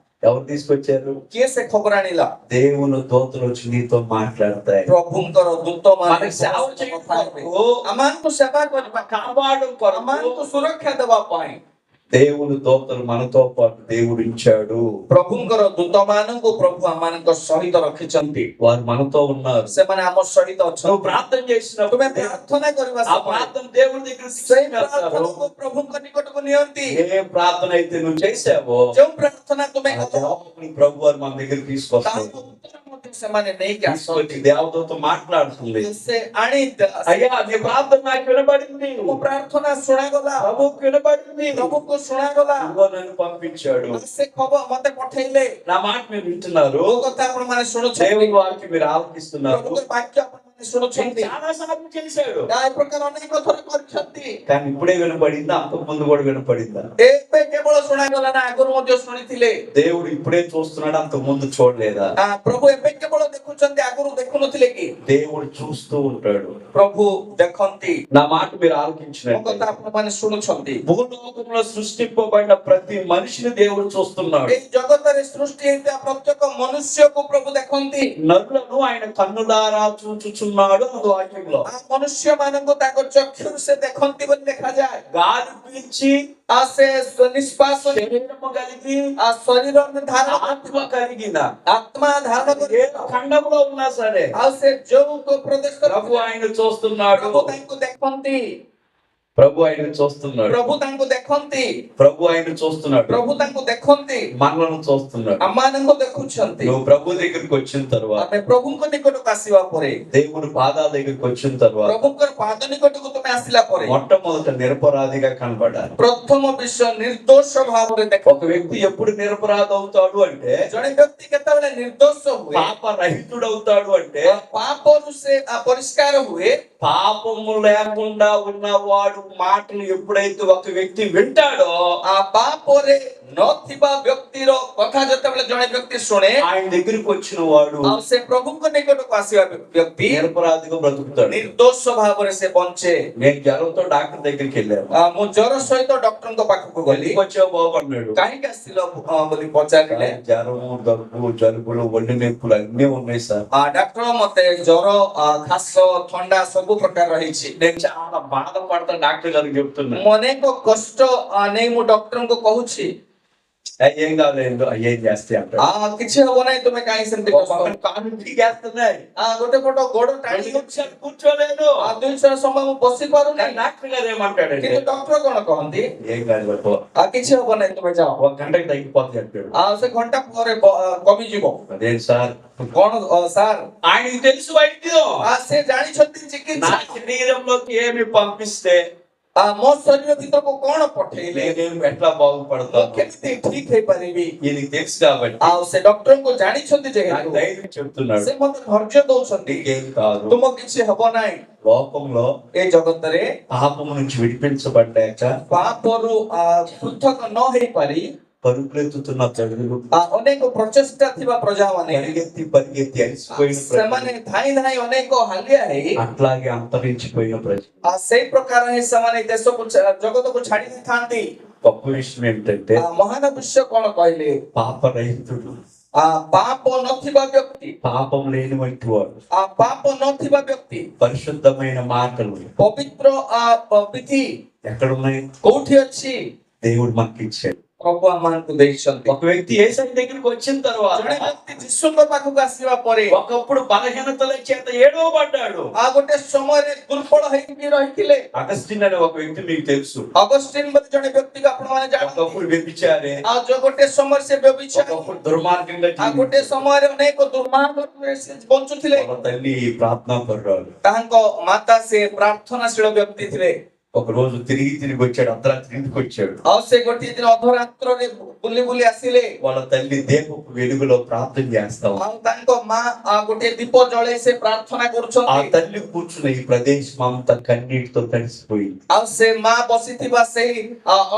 ఎవరు తీసుకొచ్చారు? କିଏ ସେ ଖବର ଆଣିଲା? దేవుని దూతలు వచ్చి నీతో మాట్లాడతాయి. ପ୍ରଭୁଙ୍କର ଦୂତ ମାନେ మనకి సేవ చేయడం కొరకు, ଆମମାନଙ୍କୁ ସେବା କରିବା, కాపాడడం కొరకు ଆମମାନଙ୍କୁ ସୁରକ୍ଷା ଦେବା ପାଇଁ దేవుని దూతలు మనతో పాటు దేవుడు ఇచ్చాడు. ପ୍ରଭୁଙ୍କର ଦୂତ ମାନଙ୍କୁ ପ୍ରଭୁ ଆମମାନଙ୍କ ସହିତ ରଖିଛନ୍ତି। వారు మనతో ఉన్నారు. ସେମାନେ ଆମ ସହିତ నువ్వు ଅଛନ୍ତି। ప్రార్థన చేసినప్పుడు ତୁମେ ପ୍ରାର୍ଥନା କରିବା ఆ ସମୟରେ ప్రార్థన దేవుడి దగ్గర ସେଇ తీసుకెళ్తారు. ପ୍ରାର୍ଥନାକୁ ପ୍ରଭୁଙ୍କ ନିକଟକୁ ନିଅନ୍ତି। ఏ ప్రార్థన అయితే నువ్వు చేసావో ଯେଉଁ ପ୍ରାର୍ଥନା ତୁମେ ఆ କଲ జవాబుని ప్రభు వారు మన దగ్గర ତାର తీసుకొస్తారు. ଉତ୍ତର ମଧ୍ୟ ସେମାନେ ନେଇକି తీసుకొచ్చి ଆସନ୍ତି। దేవదూత మాట్లాడుతుంది. ସେ ଆଣି అయ్యా నీ ప్రార్థన నాకు వినబడింది, ମୋ ପ୍ରାର୍ଥନା ଶୁଣାଗଲା, ప్రభువుకు వినబడింది, ପ୍ରଭୁଙ୍କୁ ଶୁଣାଗଲା। ఇదిగో నన్ను పంపించాడు. ସେ ଖବର ମତେ ପଠେଇଲେ। నా మాట మీరు వింటున్నారు, ମୋ କଥା ଆପଣ ମାନେ ଶୁଣୁଛନ୍ତି, దేవుని వాక్యం మీరు ఆలకిస్తున్నారు. ପ୍ରଭୁଙ୍କର ବାକ୍ୟ ଆପଣ ମାନେ ଶୁଣୁଛନ୍ତି। చాలా సార్లు చేశాడు, ଏ ପ୍ରକାର ଅନେକ ଥର କରିଛନ୍ତି। కానీ ఇప్పుడే వినపడిందా? అంతకు ముందు కూడా వినపడిందా? ଏବେ କେବଳ ଶୁଣାଗଲା ନା ଆଗରୁ ମଧ୍ୟ ଶୁଣିଥିଲେ? దేవుడు ఇప్పుడే చూస్తున్నాడు, అంతకు ముందు చూడలేదా? ପ୍ରଭୁ ଏବେ କେବଳ ଦେଖୁଛନ୍ତି, ଆଗରୁ ଦେଖୁନଥିଲେ କି? దేవుడు చూస్తూ ఉంటాడు. ପ୍ରଭୁ ଦେଖନ୍ତି। నా మాట మీరు ମୋ ఆలకించినట్టు କଥା ଆପଣ ମାନେ ଶୁଣୁଛନ୍ତି। భూలోకంలో సృష్టింపబడిన ప్రతి మనిషిని దేవుడు చూస్తున్నాడు. ଏଇ ଜଗତରେ ସୃଷ୍ଟି ହେଇଥିବା ପ୍ରତ୍ୟେକ ମନୁଷ୍ୟକୁ ପ୍ରଭୁ ଦେଖନ୍ତି। నరులను ఆయన కన్నులారా చూచుచున్నాడు అన్న వాక్యంలో. ఆ ମନୁଷ୍ୟ ମାନଙ୍କୁ ତାଙ୍କ ଚକ୍ଷୁରୁ ସେ ଦେଖନ୍ତି ବୋଲି ଲେଖାଯାଏ। గాలి పీల్చి ସେ ନିଶ୍ୱାସ శరీరము కలిగి ఆ ଶରୀର ଧାରଣ ఆత్మ కలిగిన ଆତ୍ମା ଧାରଣ କରି ఏ ఖండంలో ఉన్నా సరే ଆଉ ସେ ଯୋଉ ପ୍ରଦେଶ ప్రభు ఆయన చూస్తున్నాడు. ପ୍ରଭୁ ତାଙ୍କୁ ଦେଖନ୍ତି। ప్రభు ఆయన చూస్తున్నాడు. ପ୍ରଭୁ ତାଙ୍କୁ ଦେଖନ୍ତି। ప్రభు ఆయన చూస్తున్నాడు. ପ୍ରଭୁ ତାଙ୍କୁ ଦେଖନ୍ତି। మనలను చూస్తున్నాడు. ଆମମାନଙ୍କୁ ଦେଖୁଛନ୍ତି। నువ్వు ప్రభు దగ్గరికి వచ్చిన తర్వాత, ଆମେ ପ୍ରଭୁଙ୍କ ନିକଟକୁ ଆସିବା ପରେ, దేవుని పాదాల దగ్గరికి వచ్చిన తర్వాత ପ୍ରଭୁଙ୍କର ପାଦ ନିକଟକୁ ତୁମେ ଆସିଲା ପରେ మొట్టమొదట నిరపరాధిగా కనబడాలి. ପ୍ରଥମ ବିଷୟ ନିର୍ଦ୍ଦୋଷ ଭାବରେ ଦେଖ। ఒక వ్యక్తి ఎప్పుడు నిరపరాధ అవుతాడు అంటే, ଜଣେ ବ୍ୟକ୍ତି କେତେବେଳେ ନିର୍ଦ୍ଦୋଷ ହୁଏ, పాప రహితుడు అవుతాడు అంటే, ପାପରୁ ସେ ପରିଷ୍କାର ହୁଏ, పాపము లేకుండా ఉన్నవాడు మాటలు ఎప్పుడైతే ఒక వ్యక్తి వింటాడో, ପାପରେ ନଥିବା ବ୍ୟକ୍ତିର କଥା ଯେତେବେଳେ ଜଣେ ବ୍ୟକ୍ତି ଶୁଣେ, ఆయన దగ్గరికి వచ్చిన వాడు ଆଉ ସେ ପ୍ରଭୁଙ୍କ ନିକଟକୁ ଆସିବା ବ୍ୟକ୍ତି నిరపరాధిగా బ్రతుకుతాడు. ନିର୍ଦ୍ଦୋଷ ଭାବରେ ସେ ବଞ୍ଚେ। నేను జ్వరంతో డాక్టర్ దగ్గరికి వెళ్ళాను. ମୁଁ ଜ୍ୱର ସହିତ ଡକ୍ଟରଙ୍କ ପାଖକୁ ଗଲି। ఎందుకు వచ్చావు బాబు అన్నాడు. କାହିଁକି ଆସିଲ ବୋଲି ପଚାରିଲେ, జ్వరము, దగ్గు, జలుబులు, ఒళ్ళు నొప్పులు అన్నీ ఉన్నాయి సార్. ଡାକ୍ତର ମତେ ଜ୍ୱର, ଖାସ, ଥଣ୍ଡା ସବୁ ପ୍ରକାର ରହିଛି। నేను చాలా బాధపడతా డాక్టర్ గారికి చెప్తున్నా. ମୁଁ ଅନେକ କଷ୍ଟ ନେଇ ମୁଁ ଡକ୍ଟରଙ୍କୁ କହୁଛି, ఏం కాలేదు, ఏం చేస్తే అంటాడు. କିଛି ହବ ନାହିଁ, ତୁମେ କାହିଁ ସେମିତି କଷ୍ଟ? కాళ్ళు పీకేస్తున్నాయి, ଗୋଟେ ପଟ ଗୋଡ ଟାଣି, నిమిషాలు కూర్చోలేదు. 2 నిమిష ସମୟ ମୁଁ ବସି ପାରୁନି। డాక్టర్ గారు ఏమంటాడంటే, କିନ୍ତୁ ଡକ୍ଟର କଣ କହନ୍ତି, ఏం కాదు బాబు, କିଛି ହବ ନାହିଁ, ତୁମେ ଯାଅ, ఒక గంటకి తగ్గిపోతుంది అంటాడు. ସେ ଘଣ୍ଟା ପରେ କମିଯିବ। అదేం సార్, କଣ ସାର୍? ఆయనకి తెలుసు వైద్యం. ସେ ଜାଣିଛନ୍ତି నా ଚିକିତ୍ସା। శరీరంలోకి ఏమి పంపిస్తే ମୋ ଶରୀର ଭିତରକୁ କଣ ପଠେଇଲେ నేను ఎట్లా ମୁଁ బాగుపడతాను, କେମିତି ଠିକ ହେଇପାରିବି। ఈయనకి తెలుసు కాబట్టి ଆଉ ସେ ଡକ୍ଟରଙ୍କୁ ଜାଣିଛନ୍ତି నాకు ଯେହେତୁ ధైర్యం చెప్తున్నాడు. ସେ ମତେ ଧୈର୍ଯ୍ୟ ଦଉଛନ୍ତି, ఏం కాదు. ତୁମ କିଛି ହବ ନାହିଁ। లోకంలో ଏ ଜଗତରେ పాపము నుంచి విడిపించబడ్డాక ପାପରୁ ପୃଥକ ନ ହେଇପାରି పరుగులెత్తుతున్న ప్రజలు ଅନେକ ପ୍ରଚେଷ୍ଟା ଥିବା ପ୍ରଜାମାନେ, పరిగెత్తి పరిగెత్తి అలసిపోయిన ସେମାନେ ప్రజలు, ଧାଇଁ ଧାଇଁ ଅନେକ ହାଲିଆ ହେଇ అట్లాగే అంతరించిపోయిన ప్రజలు. ସେଇ ପ୍ରକାର ହିଁ ସେମାନେ ଦେଶକୁ ଜଗତକୁ ଛାଡି ଦେଇଥାନ୍ତି। గొప్ప విషయం ఏమిటంటే, ମହାନ ବିଷୟ କଣ କହିଲେ, పాపరహితుడు, ପାପ ନଥିବା ବ୍ୟକ୍ତି, పాపం లేని వంటి వాడు, ପାପ ନଥିବା ବ୍ୟକ୍ତି, పరిశుద్ధమైన మాటలు ପବିତ୍ର ବିଧି ఎక్కడున్నాయి? କୋଉଠି ଅଛି? దేవుడు మనకి ఇచ్చాడు. ପ୍ରଭୁ ଆମମାନଙ୍କୁ ଦେଇଛନ୍ତି। ఒక వ్యక్తి యేసయ్య దగ్గరికి వచ్చిన తర్వాత ଜଣେ ବ୍ୟକ୍ତି ଯୀଶୁଙ୍କ ପାଖକୁ ଆସିବା ପରେ ఒకప్పుడు బలహీనతల చేత ఏడవబడ్డాడు. ଗୋଟେ ସମୟରେ ଦୁର୍ବଳ ହେଇକି ରହିଥିଲେ। అగస్టిన్ అనే ఒక వ్యక్తి మీకు తెలుసు. ଅଗଷ୍ଟିନ ବୋଲି ଜଣେ ବ୍ୟକ୍ତିକୁ ଆପଣମାନେ ଜାଣନ୍ତି। ఒకప్పుడు వ్యభిచారే, ଆଉ ଯୋଉ ଗୋଟେ ସମୟରେ ସେ ବ୍ୟଭିଚାରୀ, ఒకప్పుడు దుర్మార్గంగా ଆଉ ଗୋଟେ ସମୟରେ ଅନେକ ଦୁର୍ମାର୍ଗରେ ସେ ବଞ୍ଚୁଥିଲେ। వాళ్ళ తల్లి ప్రార్థనా పరురాలు. ତାଙ୍କ ମାତା ସେ ପ୍ରାର୍ଥନାଶୀଳ ବ୍ୟକ୍ତି ଥିଲେ। ఒక రోజు తిరిగి తిరిగి వచ్చాడు, అర్ధరాత్రి ఇంటికి వచ్చాడు. ଆଉ ସେ ଗୋଟିଏ ଦିନ ଅଧରାତ୍ରରେ ବୁଲି ବୁଲି ଆସିଲେ। వాళ్ళ తల్లి దీపపు వెలుగులో ప్రార్థన చేస్తాం. ଆଉ ତାଙ୍କ ମା ଗୋଟିଏ ଦୀପ ଜଳେଇ ସେ ପ୍ରାର୍ଥନା ఆ କରୁଛନ୍ତି। తల్లి కూర్చున్న ఈ ప్రదేశం అంతా కన్నీటితో తడిసిపోయింది. ଆଉ ସେ ମା ବସିଥିବା ସେଇ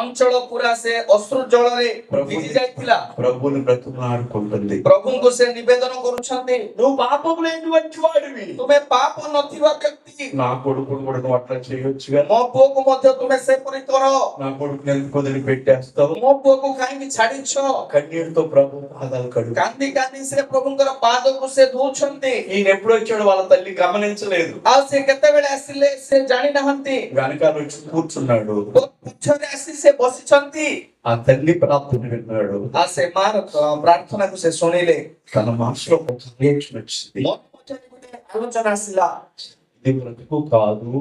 ଅଞ୍ଚଳ ପୁରା ସେ ଅଶ୍ରୁ ଜଳରେ ଭିଜି ଯାଇଥିଲା। ప్రభువుని బ్రతుకులాడుకుంటుంది. ପ୍ରଭୁଙ୍କୁ ସେ ନିବେଦନ କରୁଛନ୍ତି, నువ్వు పాపం లేని వంటి వాడివి, ତୁମେ ପାପ ନଥିବା ବ୍ୟକ୍ତି, నా కొడుకును కూడా నువ్వు అట్లా చేయొచ్చుగా, ମୋ ପୁଅ ପୁଅକୁ ମଧ୍ୟ ତୁମେ ସେପରି କର। నా కొడుకుని ఎందుకు వదిలిపెట్టేస్తావు? ମୋ ପୁଅକୁ କାହିଁକି ଛାଡ଼ିଛ? కన్నీటితో ప్రభు పాదాలు కడుగు. କାନ୍ଦି କାନ୍ଦି ସେ ପ୍ରଭୁଙ୍କର ପାଦକୁ ସେ ଧୋଉଛନ୍ତି। ఈయన ఎప్పుడు వచ్చాడు వాళ్ళ తల్లి గమనించలేదు. ଆଉ ସେ କେତେବେଳେ ଆସିଲେ ସେ ଜାଣିନାହାନ୍ତି। వెనకాల వచ్చి కూర్చున్నాడు. ପଛରେ ଆସି ସେ ବସିଛନ୍ତି। ఆ తల్లి ప్రార్థన విన్నాడు. ଆଉ ସେ ମାର ପ୍ରାର୍ଥନାକୁ ସେ ଶୁଣିଲେ। తన మనసులో ఒక రియాక్షన్ వచ్చింది. ମନ ମଧ୍ୟରେ ଗୋଟେ ଆଲୋଚନା ଆସିଲା। ఇది బ్రతుకు కాదు,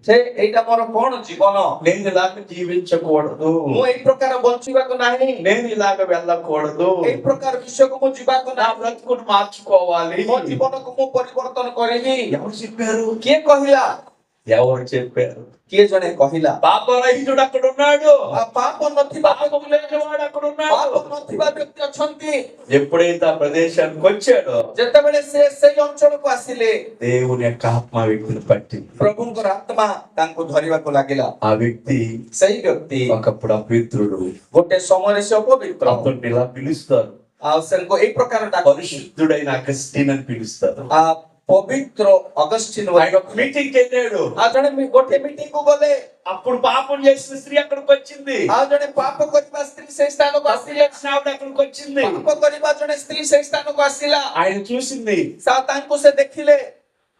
ସେ ଏଇଟା ମୋର କଣ ଜୀବନ? నేను ఇలాగ జీవించకూడదు, ମୁଁ ଏଇ ପ୍ରକାର ବଞ୍ଚିବାକୁ ନାହିଁ। నేను ఇలాగ వెళ్ళకూడదు, ଏଇ ପ୍ରକାର ବିଷୟକୁ ମୁଁ ଯିବାକୁ నా ନାହିଁ। బ్రతుకును మార్చుకోవాలి. ମୋ ଜୀବନକୁ ମୁଁ ପରିବର୍ତ୍ତନ କରିବି। ఎవరు చెప్పారు? କିଏ କହିଲା? ఎవరు చెప్పారు? କିଏ ଜଣେ କହିଲା? పాపరహితుడు అక్కడ ఉన్నాడు. ପାପ ନଥିବା పాపము లేనివాడు అక్కడ ఉన్నాడు. ପାପ ନଥିବା ବ୍ୟକ୍ତି ଅଛନ୍ତି। ఎప్పుడైతే ఆ ప్రదేశానికి వచ్చాడో ଯେତେବେଳେ ସେ ସେଇ ଅଞ୍ଚଳକୁ ଆସିଲେ దేవుని యొక్క ఆత్మ ఆ వ్యక్తిని పట్టింది. ପ୍ରଭୁଙ୍କର ଆତ୍ମା ତାଙ୍କୁ ଧରିବାକୁ ଲାଗିଲା। ఆ వ్యక్తి ସେଇ ବ୍ୟକ୍ତି ఒకప్పుడు అపవిత్రుడు. ଗୋଟେ ସମୟରେ ସେ ଅପବିତ୍ର। అతన్ని ఇలా పిలుస్తారు, ଆଉ ସେଙ୍କୁ ଏଇ ପ୍ରକାର ଡାକନ୍ତି। పరిశుద్ధుడైన అగస్టిన్ అని పిలుస్తారు. ପବିତ୍ର ଅଗଷ୍ଟିନ। ఆయన ఒక మీటింగ్ వెళ్ళాడు. ଆଉ ଜଣେ ଗୋଟେ ମିଟିଂ କୁ ଗଲେ। అప్పుడు పాపం చేసిన స్త్రీ అక్కడికి వచ్చింది. ଆଉ ଜଣେ ପାପ କରିବା ସ୍ତ୍ରୀ ସେଇ ସ୍ଥାନକୁ తప్పు ଆସିଲେ। చేసిన ఆవిడ అక్కడికి వచ్చింది. ପାପ କରିବା ଜଣେ ସ୍ତ୍ରୀ ସେଇ ସ୍ଥାନକୁ ଆସିଲା। ఆయన చూసింది, ତାଙ୍କୁ ସେ ଦେଖିଲେ।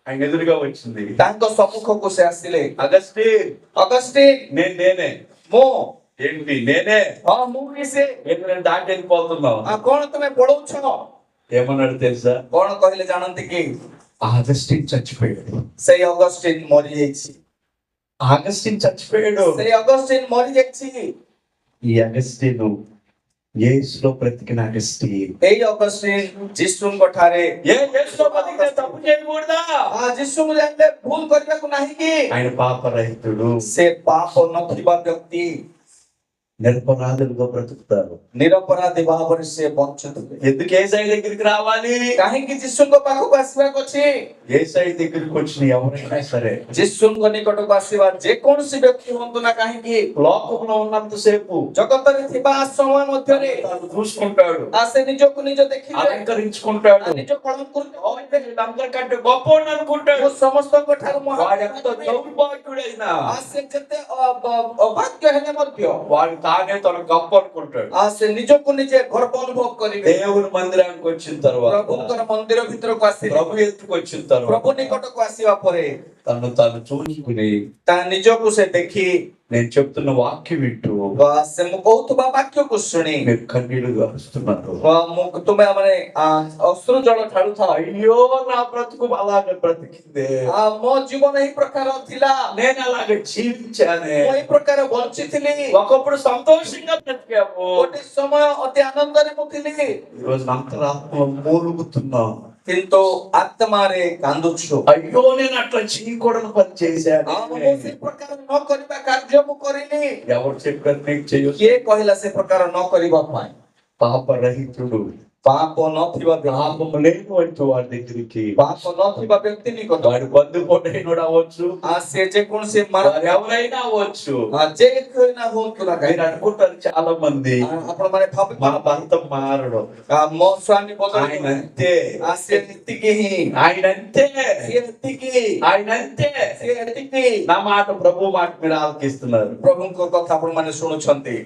ఆయన ఎదురుగా వచ్చింది. ତାଙ୍କ ସମ୍ମୁଖକୁ ସେ ଆସିଲେ। అగస్టిన్, ଅଗଷ୍ଟିନ, నేనే. ମୁଁ। ఏంటి నేనే? ହଁ ମୁଁ ହିଁ ସେ। ఏంటి నేను దాటి వెళ్ళిపోతున్నావు? ଆଉ କଣ ତୁମେ ପଳଉଛ? ఏమన్నాడు తెలుసా? କଣ କହିଲେ ଜାଣନ୍ତି କି? అగస్టిన్ చచ్చిపోయాడు. ସେଇ ଅଗଷ୍ଟିନ ମରିଯାଇଛି। అగస్టిన్ చచ్చిపోయాడు. ସେଇ ଅଗଷ୍ଟିନ మరిଯାଇଛି। ఈ అగస్టిన్ యేసులో బ్రతికిన అగస్టిన్. ଏଇ ଅଗଷ୍ଟିନ ଯୀଶୁଙ୍କ ଠାରେ యేసులో బ్రతికితే తప్పు చేయకూడదా? ଯୀଶୁଙ୍କୁ ଜାଣିଲେ ଭୁଲ କରିବାକୁ ନାହିଁ କି? ఆయన పాపరహితుడు. ସେ ପାପ ନଥିବା ବ୍ୟକ୍ତି నిరపరాధులుగా బ్రతుకుతారు. ନିରପରାଧୀ ଭାବରେ ସେ ବଞ୍ଚୁଥିଲେ। ఎందుకు ఏసై దగ్గరికి రావాలి? କାହିଁକି ଯୀଶୁଙ୍କ ପାଖକୁ ଆସିବାକୁ ଅଛି? ఏసై దగ్గరికి వచ్చిన ఎవరైనా సరే ଯୀଶୁଙ୍କ ନିକଟକୁ ଆସିବା ଯେକୌଣସି ବ୍ୟକ୍ତି ହୁଅନ୍ତୁ ନା କାହିଁକି, లోకంలో ఉన్నంత సేపు ଜଗତରେ ଥିବା ସମୟ ମଧ୍ୟରେ తాను చూసుకుంటాడు, ସେ ନିଜକୁ ନିଜ ଦେଖିଲେ, అలంకరించుకుంటాడు. ନିଜ కళంకృత వీళ్ళందరికంటే గొప్ప అనుకుంటాడు. ମୁଁ ସମସ୍ତଙ୍କ ଠାରୁ వాడెంత దౌర్భాగ్యుడైనా ସେ ଯେତେ ଅଭାଗ୍ୟ ହେଲେ ମଧ୍ୟ వాడు తానే తన గొప్ప అనుకుంటాడు. ସେ ନିଜକୁ ନିଜେ ଗର୍ବ ଅନୁଭବ କରିବେ। దేవుని మందిరానికి వచ్చిన తర్వాత, ପ୍ରଭୁଙ୍କର ମନ୍ଦିର ଭିତରକୁ ଆସିଲେ, ప్రభు ఎత్తుకు వచ్చిన తర్వాత ପ୍ରଭୁ ନିକଟକୁ ଆସିବା ପରେ తను తాను చూసుకుని, ତା ନିଜକୁ ସେ ଦେଖି నేను చెప్తున్న వాక్యం వింటూ ସେ ମୁଁ କହୁଥିବା ବାକ୍ୟକୁ ଶୁଣି మీరు కన్నీళ్లు గారుస్తున్నారు. ତୁମେ ମାନେ ଅଶ୍ରୁ ଜଳ ଢାଳୁଥାଅ। అయ్యో నా బ్రతుకు అలాగే బ్రతికిందే, ମୋ ଜୀବନ ଏହି ପ୍ରକାର ଥିଲା, నేను అలాగే జీవించానే. ମୁଁ ଏହି ପ୍ରକାର ବଞ୍ଚିଥିଲି, ఒకప్పుడు సంతోషంగా బ్రతికాము, ଗୋଟେ ସମୟ ଅତି ଆନନ୍ଦରେ ମୁଁ ଥିଲି, ఈరోజు అంతరాత్మ మూలుగుతున్నాం. କିନ୍ତୁ ଆତ୍ମାରେ କାନ୍ଦୁଛୁ। అయ్యో నేను అట్లా చేయకూడని పని చేశాను. ମୁଁ ସେ ପ୍ରକାର ନ କରିବା କାର୍ଯ୍ୟ ମୁଁ କରିଲି। ఎవరు చెప్పారు నీకు చేయొచ్చు? କିଏ କହିଲା ସେ ପ୍ରକାର ନ କରିବା ପାଇଁ? పాపరహితుడు, ପାପ ନଥିବା ବ୍ୟକ୍ତି, పాపము లేనివంటి వాడి దగ్గరికి ପାପ ନଥିବା ବ୍ୟକ୍ତି ନିକଟ వాడు బంధుపోటైనడు అవ్వచ్చు, ସେ ଯେକୌଣସି వారు ఎవరైనా అవ్వచ్చు. ଯେ ନା ହୁଅନ୍ତୁ ନା మీరు అనుకుంటారు చాలా మంది, ଆପଣ ମାନେ మా భర్త మారడు, ମୋ ସ୍ୱାମୀ ବଦଳି ఆయన అంతే, ସେ ଏତିକି ହିଁ, ఆయన అంతే, ସିଏ ଏତିକି, ఆయన అంతే. ସିଏ ଏତିକି। నా మాట ప్రభు మాట మీరు ఆలకిస్తున్నారు. ପ୍ରଭୁଙ୍କ କଥା ଆପଣ ମାନେ ଶୁଣୁଛନ୍ତି।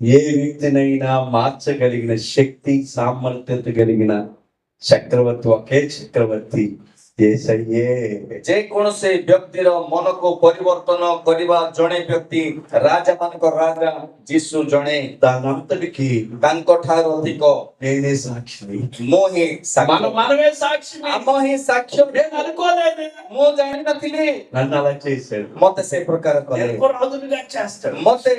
ఏ వ్యక్తినైనా మార్చగలిగిన శక్తి సామర్థ్యత కలిగిన చక్రవర్తి ఒకే చక్రవర్తి యేసయ్యే. ଯେକୌଣସି ବ୍ୟକ୍ତିର ମନକୁ ପରିବର୍ତ୍ତନ କରିବା ଜଣେ ବ୍ୟକ୍ତି, ରାଜା ମାନଙ୍କ ରାଜା ଯୀଶୁ ଜଣେ। దానంతటికి ତାଙ୍କ ଠାରୁ ଅଧିକ నేనే సాక్షిని. ମୁଁ ହିଁ మనమే సాక్షిని. ଆମ ହିଁ ସାକ୍ଷ୍ୟ। నేను అనుకోలేదు, ମୁଁ ଜାଣିନଥିଲି, నన్ను అలా చేశాడు. ମତେ ସେ ପ୍ରକାର କଲେ, ఎంతో రాజులుగా చేస్తాడు. ମତେ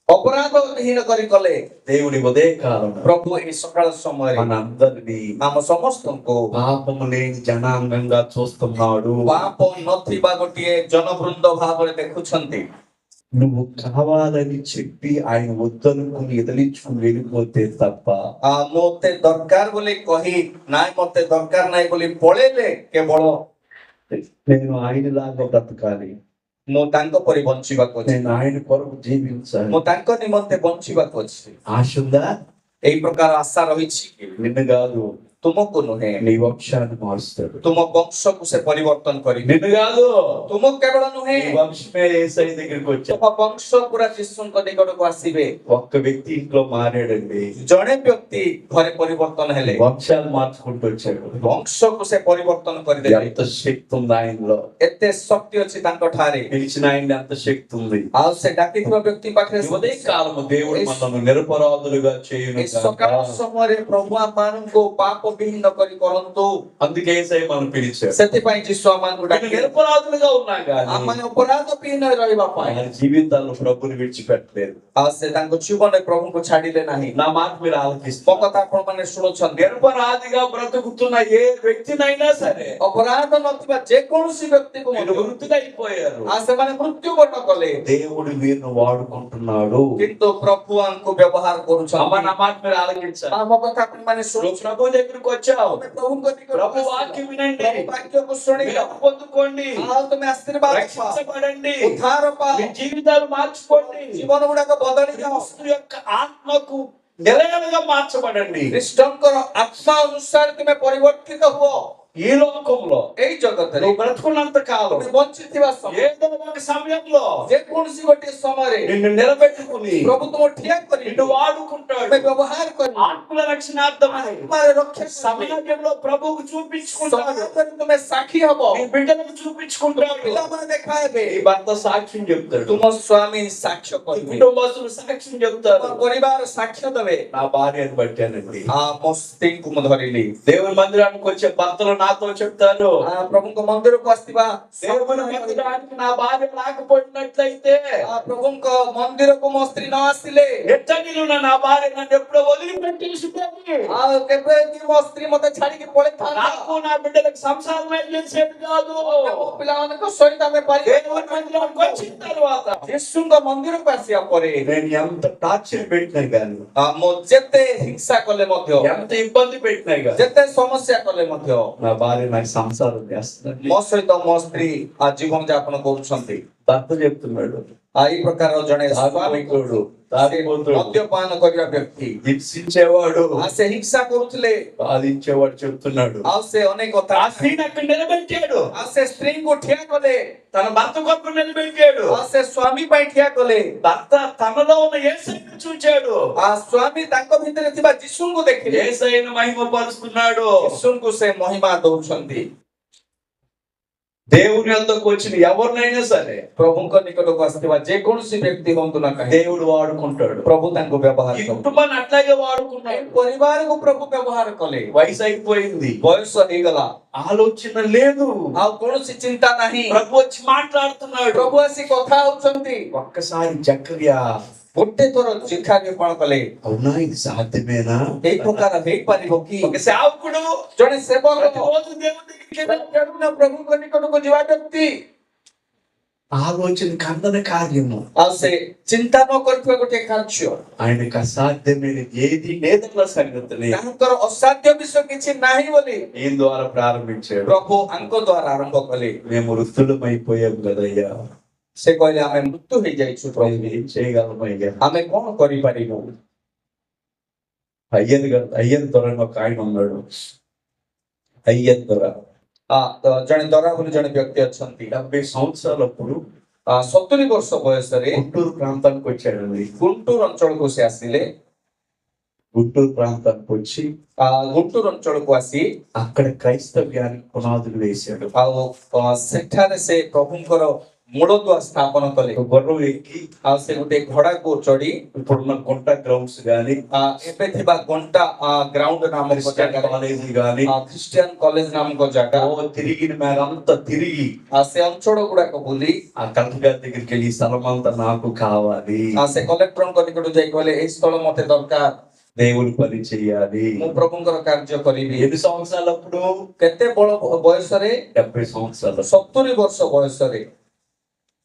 ଅପରାଧହୀନ କରି କଲେ। దేవుని ఉదయ కాలం ପ୍ରଭୁ ଏହି ସକାଳ ସମୟରେ మనందరినీ ଆମ ସମସ୍ତଙ୍କୁ పాపము లేని జనాంగంగా చూస్తున్నాడు. ପାପ ନଥିବା ଗୋଟିଏ ଜନବୃନ୍ଦ ଭାବରେ ଦେଖୁଛନ୍ତି। నువ్వు కావాలని చెప్పి ఆయన వద్దనుకుని ఎదిరించుకుని వెళ్ళిపోతే తప్ప, ମତେ ଦରକାର ବୋଲି କହି ନାଇଁ ମତେ ଦରକାର ନାହିଁ ବୋଲି ପଳେଇଲେ କେବଳ నేను ఆయనలాగా బ్రతకాలి, ମୁଁ ତାଙ୍କ ପରି ବଞ୍ଚିବାକୁ ଅଛି, నేను ఆయన కొరకు జీవించాలి, ମୁଁ ତାଙ୍କ ନିମନ୍ତେ ବଞ୍ଚିବାକୁ ଅଛି। ఆశ ఉందా? ଏଇ ପ୍ରକାର ଆଶା ରହିଛି କି? నిన్ను కాదు, ତୁମକୁ ନୁହେଁ, నీ వంశాన్ని మారుస్తాడు. ତୁମ ବଂଶକୁ ସେ ପରିବର୍ତ୍ତନ କରିବେ। నిన్ను కాదు, ତୁମକୁ କେବଳ ନୁହେଁ, నీ వంశమే యేసయ్య దగ్గరికి వచ్చా. ତୁମ ବଂଶ ପୁରା ଯୀଶୁଙ୍କ ନିକଟକୁ ଆସିବେ। ఒక్క వ్యక్తి ఇంట్లో మారాడండి, ଜଣେ ବ୍ୟକ୍ତି ଘରେ ପରିବର୍ତ୍ତନ ହେଲେ వంశాలు మార్చుకుంటూ వచ్చాడు. ବଂଶକୁ ସେ ପରିବର୍ତ୍ତନ କରିଦେଲେ। ఎంత శక్తి ఉంది ఆయనలో, ଏତେ ଶକ୍ତି ଅଛି ତାଙ୍କ ଠାରେ। పిలిచిన ఆయన ఎంత శక్తి ఉంది. ଆଉ ସେ ଡାକିଥିବା ବ୍ୟକ୍ତି ପାଖରେ ఈ ఉదయ కాలము దేవుడు మనల్ని నిరపరాధులుగా చేయును ଏ ସକାଳ ସମୟରେ ପ୍ରଭୁ ଆମମାନଙ୍କୁ ପାପ ବିହୀନ କରି କରନ୍ତୁ। అందుకే యేసయ్య మనం పిలిచాడు. ସେଥିପାଇଁ ଯୀଶୁ ଆମମାନଙ୍କୁ వీళ్ళు ଡାକିଲେ। నిరపరాధులుగా ఉన్నా కానీ ଆମମାନେ ଅପରାଧ ବିହୀନ ରହିବା ପାଇଁ। వారి జీవితాల్లో ప్రభుని విడిచిపెట్టలేదు. ଆଉ ସେ ତାଙ୍କ ଜୀବନରେ ପ୍ରଭୁଙ୍କୁ ଛାଡିଲେ ନାହିଁ। నా మాట మీరు ମୋ ఆలోచిస్తారు. କଥା ଆପଣ ମାନେ ଶୁଣୁଛନ୍ତି। నిరపరాధిగా బ్రతుకుతున్న ఏ వ్యక్తినైనా సరే ଅପରାଧ ନଥିବା ଯେକୌଣସି ବ୍ୟକ୍ତିକୁ వీళ్ళు ମଧ୍ୟ వృద్ధులైపోయారు. ଆଉ ସେମାନେ ମୃତ୍ୟୁବରଣ କଲେ, దేవుడు వీరిని వాడుకుంటున్నాడు. କିନ୍ତୁ ପ୍ରଭୁ ଆଙ୍କୁ ବ୍ୟବହାର అమ్మ କରୁଛନ୍ତି। నా మాట మీరు ఆలోచించాలి. ଆମ କଥା ଆପଣ ମାନେ నువ్వు ଶୁଣୁଛନ୍ତି। ప్రభు దగ్గరికి వచ్చావు, ତୁମେ ପ୍ରଭୁଙ୍କ ନିକଟକୁ ప్రభు ଆସିଲ। వాక్యం వినండి, ପ୍ରଭୁ ବାକ୍ୟକୁ ଶୁଣିଲ, మీరు పొందుకోండి, ଆଉ ତୁମେ ଆଶୀର୍ବାଦ ପାଅ, రక్షించబడండి, ଉଦ୍ଧାର ପାଅ, మీ జీవితాలు మార్చుకోండి, ଜୀବନ ଗୁଡାକ ବଦଳି ଯାଅ। క్రీస్తు యొక్క ఆత్మకు నిలయలుగా మార్చబడండి. ଖ୍ରୀଷ୍ଟଙ୍କର ଆତ୍ମା ଅନୁସାରେ ତୁମେ ପରିବର୍ତ୍ତିତ ହୁଅ। ఈ లోకంలో ଏଇ ଜଗତରେ నువ్వు బ్రతుకున్నంత కాలం ତୁମେ ବଞ୍ଚିଥିବା ସମୟ ఏదో ఒక సమయంలో ଯେକୌଣସି ଗୋଟିଏ ସମୟରେ నిన్ను నిలబెట్టుకుని ପ୍ରଭୁ ତୁମକୁ ଠିଆ କରି నిన్ను వాడుకుంటాడు. ତୁମେ ବ୍ୟବହାର କରି ఆత్మల రక్షణార్థమై ଆତ୍ମାରେ ରକ୍ଷା କରିବେ। సమయంలో ప్రభువుకు చూపించుకుంటాడు. ସମାଜରେ ତୁମେ ସାକ୍ଷୀ ହବ, నీ బిడ్డలకు చూపించుకుంటాడు. ପିଲାମାନେ ଦେଖାହେବେ, నీ భర్త సాక్ష్యం చెప్తాడు, ତୁମ ସ୍ୱାମୀ ସାକ୍ଷ୍ୟ నీ କହିବେ, కుటుంబస్తులు సాక్ష్యం చెప్తారు. ତୁମ ପରିବାର ସାକ୍ଷ୍ୟ ଦେବେ। నా భార్యను బట్టానండి. ମୋ ସ୍ତ୍ରୀଙ୍କୁ ମୁଁ ଧରିଲି। దేవుని మందిరానికి వచ్చే భర్తలు నాతో చెప్తారు, ପ୍ରଭୁଙ୍କ ମନ୍ଦିରକୁ ଆସିଥିବା దేవుని మందిరానికి నా భార్య రాకపోయినట్లయితే ପ୍ରଭୁଙ୍କ ମନ୍ଦିରକୁ ମୋ ସ୍ତ୍ରୀ ନ ଆସିଲେ ఎట్టగిలు నా భార్య నన్ను ఎప్పుడో వదిలిపెట్టేసిపోయి ଆଉ କେବେ କି ମୋ ସ୍ତ୍ରୀ ମତେ ଛାଡିକି ପଳେଇଥାନ୍ତା। నాకు నా బిడ్డలకు సంసారమే చేసేది కాదు. ମୋ ପିଲାମାନଙ୍କ ସହିତ ଆମେ దేవుని మందిరానికి వచ్చిన తర్వాత ଯୀଶୁଙ୍କ ମନ୍ଦିରକୁ ଆସିବା ପରେ నేను ఎంత టార్చర్ పెట్టినా గాని, ମୁଁ ଯେତେ ହିଂସା କଲେ ମଧ୍ୟ, ఎంత ఇబ్బంది పెట్టినా గాని, ଯେତେ ସମସ୍ୟା కଲେ ମଧ୍ୟ నా భార్య నాకు సంసారం చేస్తుంది. ମୋ ସହିତ ମୋ ସ୍ତ୍ରୀ ଜୀବନ ଯାପନ କରୁଛନ୍ତି। భర్త చెప్తున్నాడు, ଏଇ ପ୍ରକାର ଜଣେ తాగుబోతుడు, తాగుబోతుడు, ମଦ୍ୟପାନ କରିବା ବ୍ୟକ୍ତି, హింసించేవాడు, ସେ ହିଂସା କରୁଥିଲେ, బాధించేవాడు చెప్తున్నాడు. ଆଉ ସେ ଅନେକ କଥା ఆ స్త్రీని అక్కడ నిలబెట్టాడు, ସେ ସ୍ତ୍ରୀଙ୍କୁ ଠିଆ କଲେ, తన భర్త కొరకు నిలబెట్టాడు. ସେ ସ୍ୱାମୀ ପାଇଁ ଠିଆ କଲେ। భర్త తనలో ఉన్న యేసయ్యను చూచాడు, ସ୍ୱାମୀ ତାଙ୍କ ଭିତରେ ଥିବା ଯୀଶୁଙ୍କୁ ଦେଖିଲେ, యేసయ్యను మహిమ పరుస్తున్నాడు. ଯୀଶୁଙ୍କୁ ସେ ମହିମା ଦଉଛନ୍ତି। దేవుని వద్దకు వచ్చిన ఎవరినైనా సరే ପ୍ରଭୁଙ୍କ ନିକଟକୁ ଆସିଥିବା ଯେକୌଣସି ବ୍ୟକ୍ତି ହୁଅନ୍ତୁ ନା କାହିଁକି, దేవుడు వాడుకుంటాడు. ପ୍ରଭୁ ତାଙ୍କୁ ବ୍ୟବହାର ఈ କଲେ। కుటుంబాన్ని అట్లాగే ଏ వాడుకున్నాడు. ପରିବାରକୁ ପ୍ରଭୁ ବ୍ୟବହାର କଲେ। వయసు అయిపోయింది, ବୟସ ହେଇଗଲା, ఆలోచన లేదు, ଆଉ కୌଣସି ଚିନ୍ତା ନାହିଁ। ప్రభు వచ్చి మాట్లాడుతున్నాడు. ପ୍ରଭୁ ଆସି କଥା ହଉଛନ୍ତି। ఒక్కసారి జకర్యా, ଗୋଟେ ଥର ଜିଜ୍ଞାଜ୍ଞାପନ କଲେ, అవునా ఇది సాధ్యమేనా? ଏଇ ପ୍ରକାର ହେଇପାରିବ କି? ఒక సేవకుడు ଜଣେ ସେବକ ప్రతిరోజు దేవుని దగ్గరికి వెళ్ళి ପ୍ରଭୁଙ୍କ ନିକଟକୁ ଯିବା ବ୍ୟକ୍ତି, ఆలోచన కందన కార్యము, ଆଉ ସେ ଚିନ୍ତା ନ କରିଥିବା ଗୋଟେ କାର୍ଯ୍ୟ, ఆయనకు అసాధ్యమైన ఏది లేదన్న సంగతిని ତାଙ୍କର ଅସାଧ୍ୟ ବିଷୟ କିଛି ନାହିଁ ବୋଲି ఈయన ద్వారా ప్రారంభించాడు. ପ୍ରଭୁ ଆଙ୍କ ଦ୍ୱାରା ଆରମ୍ଭ କଲେ। మేము వృద్ధులమైపోయాం కదయ్యా, ସେ କହିଲେ ଆମେ ମୃତ୍ୟୁ ହେଇଯାଇଛୁ ପ୍ରଭୁ, మేము ఏం చేయగలమయ్యా? ଆମେ କଣ କରିପାରିବୁ? అయ్యన్ దొర ఒక ఆయన ఉన్నాడు. అయ్యన్ దొర ଜଣେ ଦରା ବୋଲି ଜଣେ ବ୍ୟକ୍ତି ଅଛନ୍ତି। 70 సంవత్సరాలప్పుడు 70 ବର୍ଷ ବୟସରେ గుంటూరు ప్రాంతానికి వచ్చాడండి. ଗୁଣ୍ଟୁର ଅଞ୍ଚଳକୁ ସେ ଆସିଲେ। గుంటూరు ప్రాంతానికి వచ్చి ଗୁଣ୍ଟୁର ଅଞ୍ଚଳକୁ ଆସି అక్కడ క్రైస్తవ్యానికి పునాదులు వేశాడు. ଆଉ ସେଠାରେ ସେ ପ୍ରଭୁଙ୍କର ମୂଳଦୁଆ ସ୍ଥାପନ କଲେ। గుర్రం ఎక్కి ଆଉ ସେ ଗୋଟେ ଘୋଡାକୁ ଚଢି ఇప్పుడున్న గుంట గ్రౌండ్స్ గాని, ଏବେ ଥିବା ଘଣ୍ଟା ଗ୍ରାଉଣ୍ଡ ନାମକ ଜାଗାରେ, కాలేజీ గాని ଖ୍ରୀଷ୍ଟିଆନ କଲେଜ ନାମକ ଜାଗା, తిరిగిన మేరంతా తిరిగి ସେ ଅଞ୍ଚଳ గుଡାକ ବୁଲି ఆ కలెక్టర్ గారి దగ్గరికి వెళ్ళి ఈ స్థలం అంతా నాకు కావాలి, ସେ କଲେକ୍ଟରଙ୍କ ନିକଟକୁ ଯାଇ କହିଲେ ଏଇ ସ୍ଥଳ ମତେ ଦରକାର, దేవుని పని చెయ్యాలి. ମୁଁ ପ୍ରଭୁଙ୍କର କାର୍ଯ୍ୟ କରିବି। ఎన్ని సంవత్సరాలప్పుడు? କେତେ ବଳ ବୟସରେ? 70 సంవత్సరాలు. 70 ବର୍ଷ ବୟସରେ।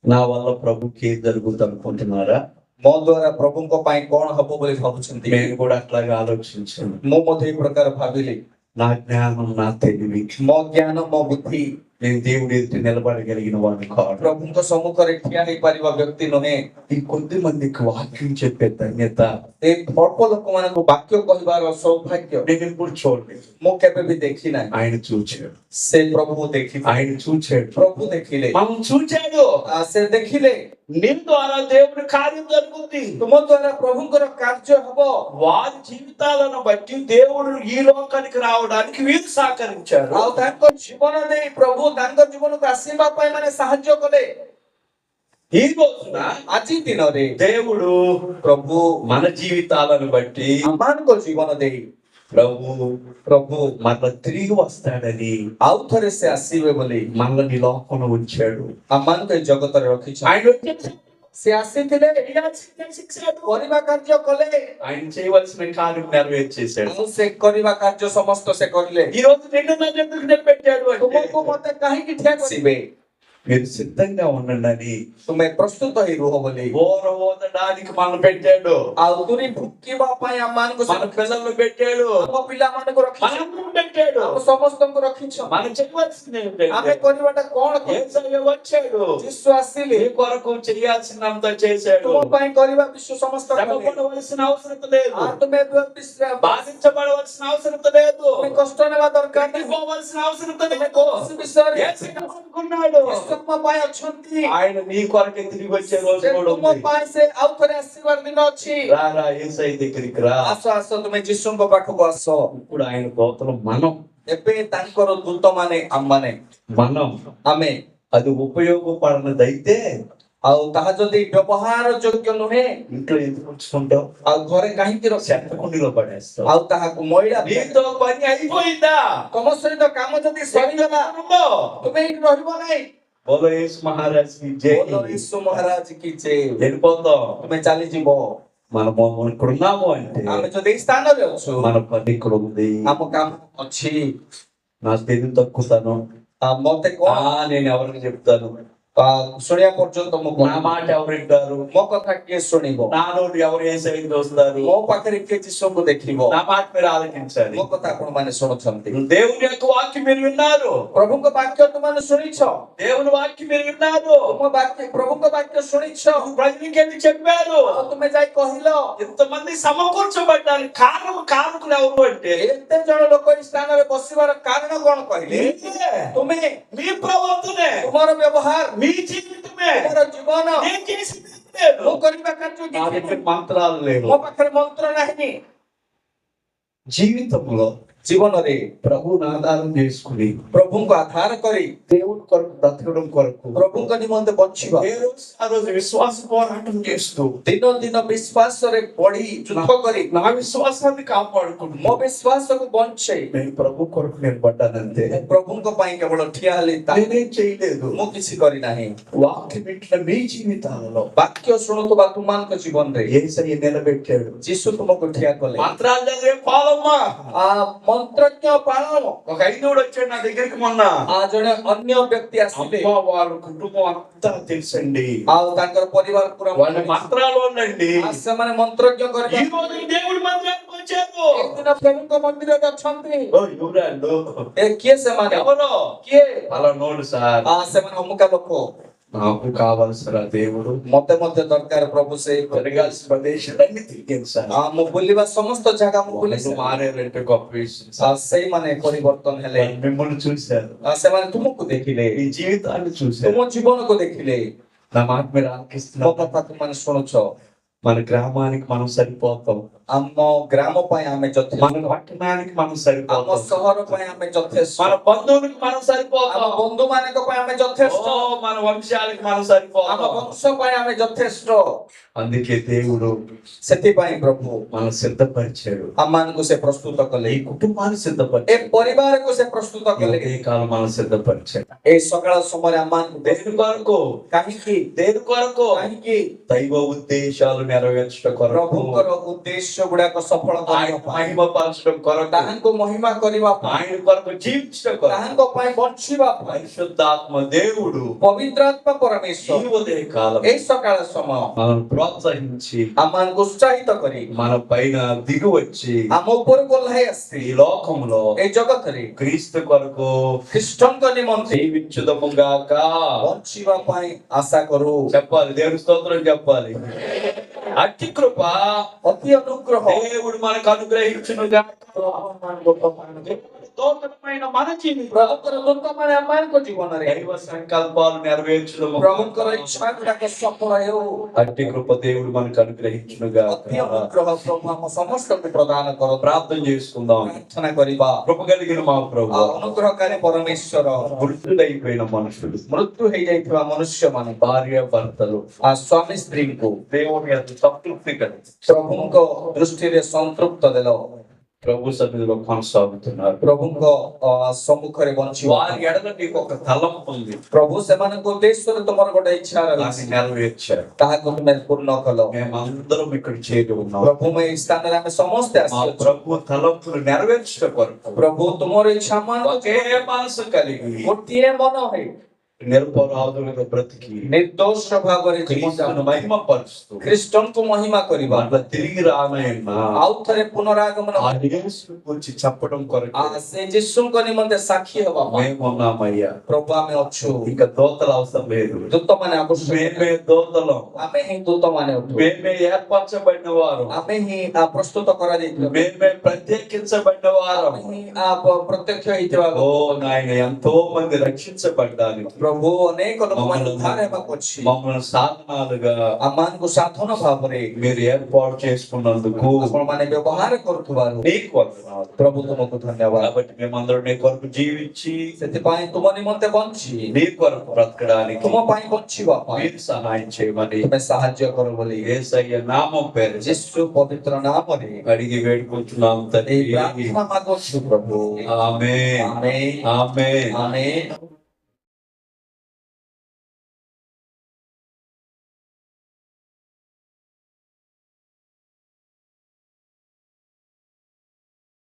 నా వల్ల ప్రభుకి ఏం జరుగుతుంది అనుకుంటున్నారా? ମୋ ଦ୍ୱାରା ପ୍ରଭୁଙ୍କ ପାଇଁ କଣ ହବ ବୋଲି ଭାବୁଛନ୍ତି? నేను కూడా అట్లాగే ఆలోచించాను. ମୁଁ ମଧ୍ୟ ଏଇ ପ୍ରକାର ଭାବିଲି। నా జ్ఞానం, నా తెలివి, ମୋ ଜ୍ଞାନ, ମୋ ବୁଦ୍ଧି, నేను దేవుడి ఎదుట నిలబడగలిగిన వాడిని కాదు. ପ୍ରଭୁଙ୍କ ସମ୍ମୁଖରେ ଠିଆ ହେଇପାରିବା ବ୍ୟକ୍ତି ନୁହେଁ। ఈ కొద్ది మందికి వాక్యం చెప్పే ధన్యత ଏ ଅଳ୍ପ ଲୋକମାନଙ୍କୁ ବାକ୍ୟ କହିବାର ସୌଭାଗ୍ୟ నేను ఎప్పుడు చూడలేదు. ମୁଁ କେବେ ବି ଦେଖି ନାହିଁ। ఆయన చూచాడు, ସେ ପ୍ରଭୁ ଦେଖିଥିଲେ, ఆయన చూచాడు, ପ୍ରଭୁ ଦେଖିଲେ, మనం చూచాడు. ସେ ଦେଖିଲେ నీ ద్వారా దేవుడి కార్యం జరుగుతుంది. ତୁମ ଦ୍ଵାରା ପ୍ରଭୁଙ୍କର କାର୍ଯ୍ୟ ହବ। వారి జీవితాలను బట్టి దేవుడు ఈ లోకానికి రావడానికి వీరు సహకరించారు. ଆଉ ତାଙ୍କ ଜୀବନ ଦେଇ ପ୍ରଭୁ ତାଙ୍କ ଜୀବନକୁ ଆସିବା ପାଇଁ ମାନେ ସାହାଯ୍ୟ କଲେ। ఈ రోజున ଆଜି ଦିନରେ దేవుడు ପ୍ରଭୁ మన జీవితాలను బట్టి ଆମମାନଙ୍କ ଜୀବନ ଦେଇ ప్రభు మన తిరిగి వస్తాడని ଆଉ ଥରେ ସେ ଆସିବେ ବୋଲି మనల్ని లోకంలో ఉంచాడు. ଆମମାନଙ୍କୁ ଏ ଜଗତରେ ରଖିଛନ୍ତି। ఆయన వచ్చేసి ସେ ଆସିଥିଲେ, କରିବା କାର୍ଯ୍ୟ କଲେ, ఆయన చేయవలసిన కార్యం నెరవేర్చేశాడు. ଆଉ ସେ କରିବା କାର୍ଯ୍ୟ ସମସ୍ତ ସେ କରିଲେ। ఈ రోజు నిన్ను నన్ను ఎందుకు నిలబెట్టాడు అంటే ତୁମକୁ ମତେ କାହିଁକି ଠିଆ କରିବେ? మీరు సిద్ధంగా ఉండండి అని ତୁମେ ପ୍ରସ୍ତୁତ ହେଇ ରୁହ ବୋଲି। ఓర ఓదడానికి మనం పెట్టాడు. ଆଉ ତୁରି ଭୁକିବା ପାଇଁ ଆମମାନଙ୍କୁ మన పిల్లలను పెట్టాడు, ଆମ ପିଲାମାନଙ୍କୁ ରଖିଛ, మనల్ని పెట్టాడు. ଆମ ସମସ୍ତଙ୍କୁ రక్షించ। మనం చేయవలసింది ଆମେ ఏంటంటే କରିବାଟା କଣ? యేసయ్య వచ్చాడు, ଯୀଶୁ ଆସିଲେ, నీ కొరకు చేయాల్సినంత చేశాడు. ତୁମ ପାଇଁ କରିବା ବିଶ୍ୱ ସମସ୍ତ କଲେ। శ్రమపడవలసిన అవసరం లేదు, ଆଉ ତୁମେ బాధించబడవలసిన అవసరం లేదు, ତୁମେ କଷ୍ଟ ନେବା ଦରକାର ନାହିଁ। పోవలసిన అవసరం ତୁମେ లేదు. କୌଣସି ବିଷୟରେ యేసయ్య అనుకున్నాడు, ତୁମ ପାଇଁ ଅଛନ୍ତି। ఆయన నీ కొరకే తిరిగి వచ్చే రోజు ସେ కూడా ତୁମ ఉంది. ପାଇଁ ସେ ଆଉ ଥରେ ଆସିବାର ଦିନ ଅଛି। రా యేసయ్య దగ్గరికి రా. ଆସ ଆସ ତୁମେ ଯୀଶୁଙ୍କ ପାଖକୁ ଆସ। ఇప్పుడు ఆయన దూతలు మనం ଏବେ ତାଙ୍କର ଦୂତ ମାନେ ଆମମାନେ ଆମେ అది ఉపయోగపడనదైతే ଆଉ ତାହା ଯଦି ବ୍ୟବହାର ଯୋଗ୍ୟ ନୁହେଁ, ఇంట్లో ఎందుకు ఉంచుకుంటావు? ଆଉ ଘରେ କାହିଁକି ରଖ? చెత్తకుండీలో పడేస్తావు. ଆଉ ତାହାକୁ ମଇଳା నీతో పని అయిపోయిందా? ତମ ସହିତ କାମ ଯଦି ସରିଗଲା, ତୁମେ ଏଇଠି ରହିବ ନାହିଁ। బోలో యేసు మహారాజ్ కి జై. ବୋଲ ଯୀଶୁ ମହାରାଜ କି ଜୟ। వెళ్ళిపోతాం. ତୁମେ ଚାଲିଯିବ। మనము ఇక్కడ ఉన్నాము అంటే ଆମେ ଯଦି ଏଇ ସ୍ଥାନରେ ଅଛୁ, మన పని ఇక్కడ ఉంది. ଆମ କାମ ଅଛି। నాకు తెలియదు తక్కుతాను, ମତେ କଣ నేను ఎవరికి చెప్తాను? ଶୁଣିବା ପର୍ଯ୍ୟନ୍ତ ମୁଁ నా మాట ఎవరు వింటారు? ମୋ କଥା କିଏ ଶୁଣିବ? నా నోటి ఎవరు యేసయ్యని చూస్తారు? ମୋ ପାଖରେ କିଏ ଯୀଶୁଙ୍କୁ ଦେଖିବ? నా మాట మీరు ఆలకించాలి. ମୋ କଥା ଆପଣ ମାନେ ଶୁଣୁଛନ୍ତି। దేవుని యొక్క వాక్యం మీరు విన్నారు, ପ୍ରଭୁଙ୍କ ବାକ୍ୟ ତୁମେ ଶୁଣିଛ। దేవుని వాక్యం మీరు విన్నారు, ତୁମ ବାକ୍ୟ ପ୍ରଭୁଙ୍କ ବାକ୍ୟ ଶୁଣିଛ। ప్రజలకి చెప్పారు. ଆଉ ତୁମେ ଯାଇ କହିଲ। ఇంతమంది సమకూర్చబడ్డారు. కారకులు ఎవరు అంటే ଏତେ ଜଣ ଲୋକ ଏଇ ସ୍ଥାନରେ ବସିବାର କାରଣ କଣ କହିଲେ? ତୁମେ, మీ ప్రవర్తనే, ତୁମର ବ୍ୟବହାର, మీ జీవితమే, ତୁମର ଜୀବନ, నేను చేసింది లేదు. ମୁଁ କରିବା କାର୍ଯ୍ୟ నా କିଛି దగ్గర మంత్రాలు లేవు. ମୋ ପାଖରେ ମନ୍ତ୍ର ନାହିଁ। జీవితంలో ଜୀବନରେ ప్రభువుని ఆధారం చేసుకుని ପ୍ରଭୁଙ୍କୁ ଆଧାର କରି దేవుడి కొరకు బ్రతకడం కొరకు ପ୍ରଭୁଙ୍କ ନିମନ୍ତେ ବଞ୍ଚିବା, ఏ రోజు ఆ రోజు విశ్వాస పోరాటం చేస్తూ ଦିନ ଦିନ ବିଶ୍ୱାସରେ ବଢି ଯୁଦ୍ଧ କରି నా విశ్వాసాన్ని కాపాడుకుంటూ ମୋ ବିଶ୍ୱାସକୁ ବଞ୍ଚେଇ నేను ప్రభు కొరకు నిలబడ్డానంతే. ମୁଁ ପ୍ରଭୁଙ୍କ ପାଇଁ କେବଳ ଠିଆ ହେଲି, నేనేం చేయలేదు. ମୁଁ କିଛି କରିନାହିଁ। వాక్యం వింటున్న మీ జీవితాలలో ବାକ୍ୟ ଶୁଣୁଥିବା ତୁମାନଙ୍କ ଜୀବନରେ యేసయ్య నిలబెట్టాడు. ଯୀଶୁ ତୁମକୁ ଠିଆ କଲେ। మంత్రాలు చదివే పాలమ్మా. ମନ୍ତ୍ରଜ୍ଞ ପାଳନ, ఒక ఐదుడు వచ్చాడు నా దగ్గరికి మొన్న. ଜଣେ ଅନ୍ୟ ବ୍ୟକ୍ତି ଆସିଲେ, అమ్మ వాళ్ళ కుటుంబం అంతా తెలుసండి, ଆଉ ତାଙ୍କର ପରିବାର ପୁରା వాళ్ళ మంత్రాలు ఉండండి. ସେମାନେ ମନ୍ତ୍ରଜ୍ଞ ఈ କରିବା। రోజు దేవుడి మందిరానికి వచ్చారు. ଏକଦିନ ପ୍ରଭୁଙ୍କ ମନ୍ଦିରରେ ଅଛନ୍ତି। ఎవరాళ్ళు? କିଏ ସେମାନେ? ఎవరు? କିଏ? అలా నోడు సార్. ସେମାନେ ଅମୁକା ଲୋକ। నాకు కావాల్సిన దేవుడు ମତେ ମଧ୍ୟ ଦରକାର ପ୍ରଭୁ ସେଇ। జరగాల్సిన ప్రదేశాలన్నీ తిరిగాను సార్. ମୁଁ ବୁଲିବା ସମସ୍ତ ଜାଗା ମୁଁ ବୁଲିଛି। మారేరంటే గొప్ప విషయం. ସେଇମାନେ ପରିବର୍ତ୍ତନ ହେଲେ, మిమ్మల్ని చూశారు, ସେମାନେ ତୁମକୁ ଦେଖିଲେ, ఈ జీవితాన్ని చూశారు. ତୁମ ଜୀବନକୁ ଦେଖିଲେ। నా మాట మీరు ମୋ ఆలకిస్తున్నారు. କଥା ତୁମମାନେ ଶୁଣୁଛ। మన గ్రామానికి మనం సరిపోతాం, ଆମ ଗ୍ରାମ ପାଇଁ ଆମେ ଯଥେଷ୍ଟ, మన పట్టణానికి మనం ଆମ సరిపోతాం, ସହର ପାଇଁ ଆମେ ଯଥେଷ୍ଟ, మన బంధువులకు మనం ଆମ సరిపోతాం, ବନ୍ଧୁ ମାନଙ୍କ ପାଇଁ ଆମେ ଯଥେଷ୍ଟ, మన వంశాలకు మనం ଆମ సరిపోతాం. ବଂଶ ପାଇଁ ଆମେ ଯଥେଷ୍ଟ। అందుకే దేవుడు ସେଥିପାଇଁ ପ୍ରଭୁ మనం సిద్ధపరిచాడు. ଆମମାନଙ୍କୁ ସେ ପ୍ରସ୍ତୁତ କଲେ, ఈ కుటుంబాన్ని ଏ సిద్ధపరిచాడు. ପରିବାରକୁ ସେ ପ୍ରସ୍ତୁତ କଲେ। ఏ కాలం మనం సిద్ధపరిచాడు. ଏ ସକାଳ ସମୟରେ ଆମମାନଙ୍କୁ దేని కొరకు? କାହିଁକି దేని కొరకు? କାହିଁକି దైవ ఉద్దేశాలు నెరవేర్చడం కొరకు, ପ୍ରଭୁଙ୍କର ଉଦ୍ଦେଶ୍ୟ ଗୁଡାକ ସଫଳ ఆయన କରିବା ପାଇଁ, మహిమ పరచడం కొరకు, ତାହାଙ୍କୁ ମହିମା କରିବା ପାଇଁ, ఆయన కొరకు జీవించడం కొరకు ତାହାଙ୍କ ପାଇଁ ବଞ୍ଚିବା ପାଇଁ పరిశుద్ధాత్మ దేవుడు ପବିତ୍ର ଆତ୍ମା ఈ ପରମେଶ୍ୱର ఉదయ కాలం ଏଇ ସକାଳ ସମୟ మనం ప్రోత్సహించి ଆମମାନଙ୍କୁ ଉତ୍ସାହିତ କରି మన పైన దిగి వచ్చి ଆମ ଉପରକୁ ଓହ୍ଲାଇ ଆସିଛି ఈ లోకంలో ଏଇ ଜଗତରେ క్రీస్తు కొరకు ଖ୍ରୀଷ୍ଟଙ୍କ ନିମନ୍ତେ జీవించుదము గాక. ବଞ୍ଚିବା ପାଇଁ ଆଶା କରୁ। చెప్పాలి, దేవుని స్తోత్రం చెప్పాలి. అట్టి కృప ଅତି ଅନୁଗ୍ରହ దేవుడు మనకు అనుగ్రహించును గాక. స్తోత్రమైన మన జీవితం ପ୍ରଭୁଙ୍କର ଦୂତମାନେ ଆମମାନଙ୍କ ଜୀବନରେ దైవ సంకల్పాలు నెరవేర్చుదము. ପ୍ରଭୁଙ୍କର ଇଚ୍ଛା ଗୁଡାକ ସଫଳ ହେଉ। అట్టి కృప దేవుడు మనకు అనుగ్రహించును గాక. ଅତି ଅନୁଗ୍ରହ ପ୍ରଭୁ ଆମ ସମସ୍ତଙ୍କୁ ପ୍ରଦାନ କର। ప్రార్థన చేసుకుందాం. ପ୍ରାର୍ଥନା କରିବା। కృప కలిగిన మా ప్రభు, ଆଉ ଅନୁଗ୍ରହକାରୀ ପରମେଶ୍ୱର, మృతుడైపోయిన మనుషులు, ମୃତ୍ୟୁ ହେଇଯାଇଥିବା ମନୁଷ୍ୟମାନେ, భార్య భర్తలు ସ୍ୱାମୀ ସ୍ତ୍ରୀଙ୍କୁ దేవుని యొక్క సంతృప్తి కలిగి ପ୍ରଭୁଙ୍କ ଦୃଷ୍ଟିରେ ସନ୍ତୃପ୍ତ ଦେଲ। ప్రభు సన్నిధిలో కొనసాగుతున్నారు. ପ୍ରଭୁଙ୍କ ସମ୍ମୁଖରେ ବଞ୍ଚିବା వారి ఎడల నీకు ఒక తలంపు ఉంది, ପ୍ରଭୁ ସେମାନଙ୍କ ଉଦ୍ଦେଶ୍ୟରେ ତୁମର ଗୋଟେ ଇଚ୍ଛା దాన్ని ରହିଛି, నెరవేర్చారు. ତାହାକୁ ତୁମେ ପୂର୍ଣ୍ଣ କଲ। మేమందరం ఇక్కడ చేరి ఉన్నాం. ପ୍ରଭୁ ଏଇ ସ୍ଥାନରେ ଆମେ ସମସ୍ତେ మా ଆସିଛୁ। ప్రభు తలంపులు నెరవేర్చడం కొరకు ପ୍ରଭୁ ତୁମର ଇଚ୍ଛା ମାନଙ୍କୁ ఒకే మనసు కలిగి ଗୋଟିଏ ମନ ହେଇ నిరపరాధులుగా బ్రతికి ନିର୍ଦ୍ଦୋଷ ଭାବରେ క్రీస్తును మహిమపరుస్తూ ଖ୍ରୀଷ୍ଟଙ୍କୁ మహిమା କରିବା, అట్లా తిరిగి రానైనా ଆଉ ଥରେ ପୁନରାଗମନ ఆ యేసుని గురించి చెప్పడం కొరకు ସେ ଯୀଶୁଙ୍କ ନିମନ୍ତେ ସାକ୍ଷୀ ହେବା ପାଇଁ మేమున్నామయ్యా. ପ୍ରଭୁ ଆମେ ଅଛୁ। ఇంకా దోతలు అవసరం లేదు. ଦୂତମାନେ ଆବଶ୍ୟକ, మేమే దోతలం, ଆମେ ହିଁ ଦୂତମାନେ ଅଛୁ। మేమే ఏర్పరచబడిన వారు, ଆମେ ହିଁ ପ୍ରସ୍ତୁତ କରାଯାଇଥିବା, మేమే ప్రత్యేకించబడిన వారు. ଆମେ ହିଁ ପ୍ରତ୍ୟକ୍ଷ ହେଇଥିବା। ఓ నాయన, ఎంతో మంది రక్షించబడ్డానికి, ପ୍ରଭୁ ଅନେକ ଲୋକମାନେ ଉଦ୍ଧାର ହେବାକୁ ଅଛି। మమ్మల్ని సాధనాలుగా ଆମମାନଙ୍କୁ ସାଧନ ଭାବରେ మీరు ఏర్పాటు చేసుకున్నందుకు ଆପଣମାନେ ବ୍ୟବହାର କରୁଥିବାରୁ నీకు వందనాలు. ପ୍ରଭୁ ତୁମକୁ ଧନ୍ୟବାଦ। కాబట్టి మేమందరం నీ కొరకు జీవించి ସେଥିପାଇଁ ତୁମ ନିମନ୍ତେ ବଞ୍ଚି, నీ కొరకు బ్రతకడానికి ତୁମ ପାଇଁ ବଞ୍ଚିବା ପାଇଁ మీరు సహాయం చేయమని ତୁମେ ସାହାଯ୍ୟ କର ବୋଲି యేసయ్య నామం పేరు ଯୀଶୁ ପବିତ୍ର ନାମରେ అడిగి వేడుకుంటున్నాం ଏଇ తండ్రి. ପ୍ରାର୍ଥନା ମାଗୁଛୁ ପ୍ରଭୁ। ఆమేన్, ଆମେନ୍, ఆమేన్. ଆମେନ୍।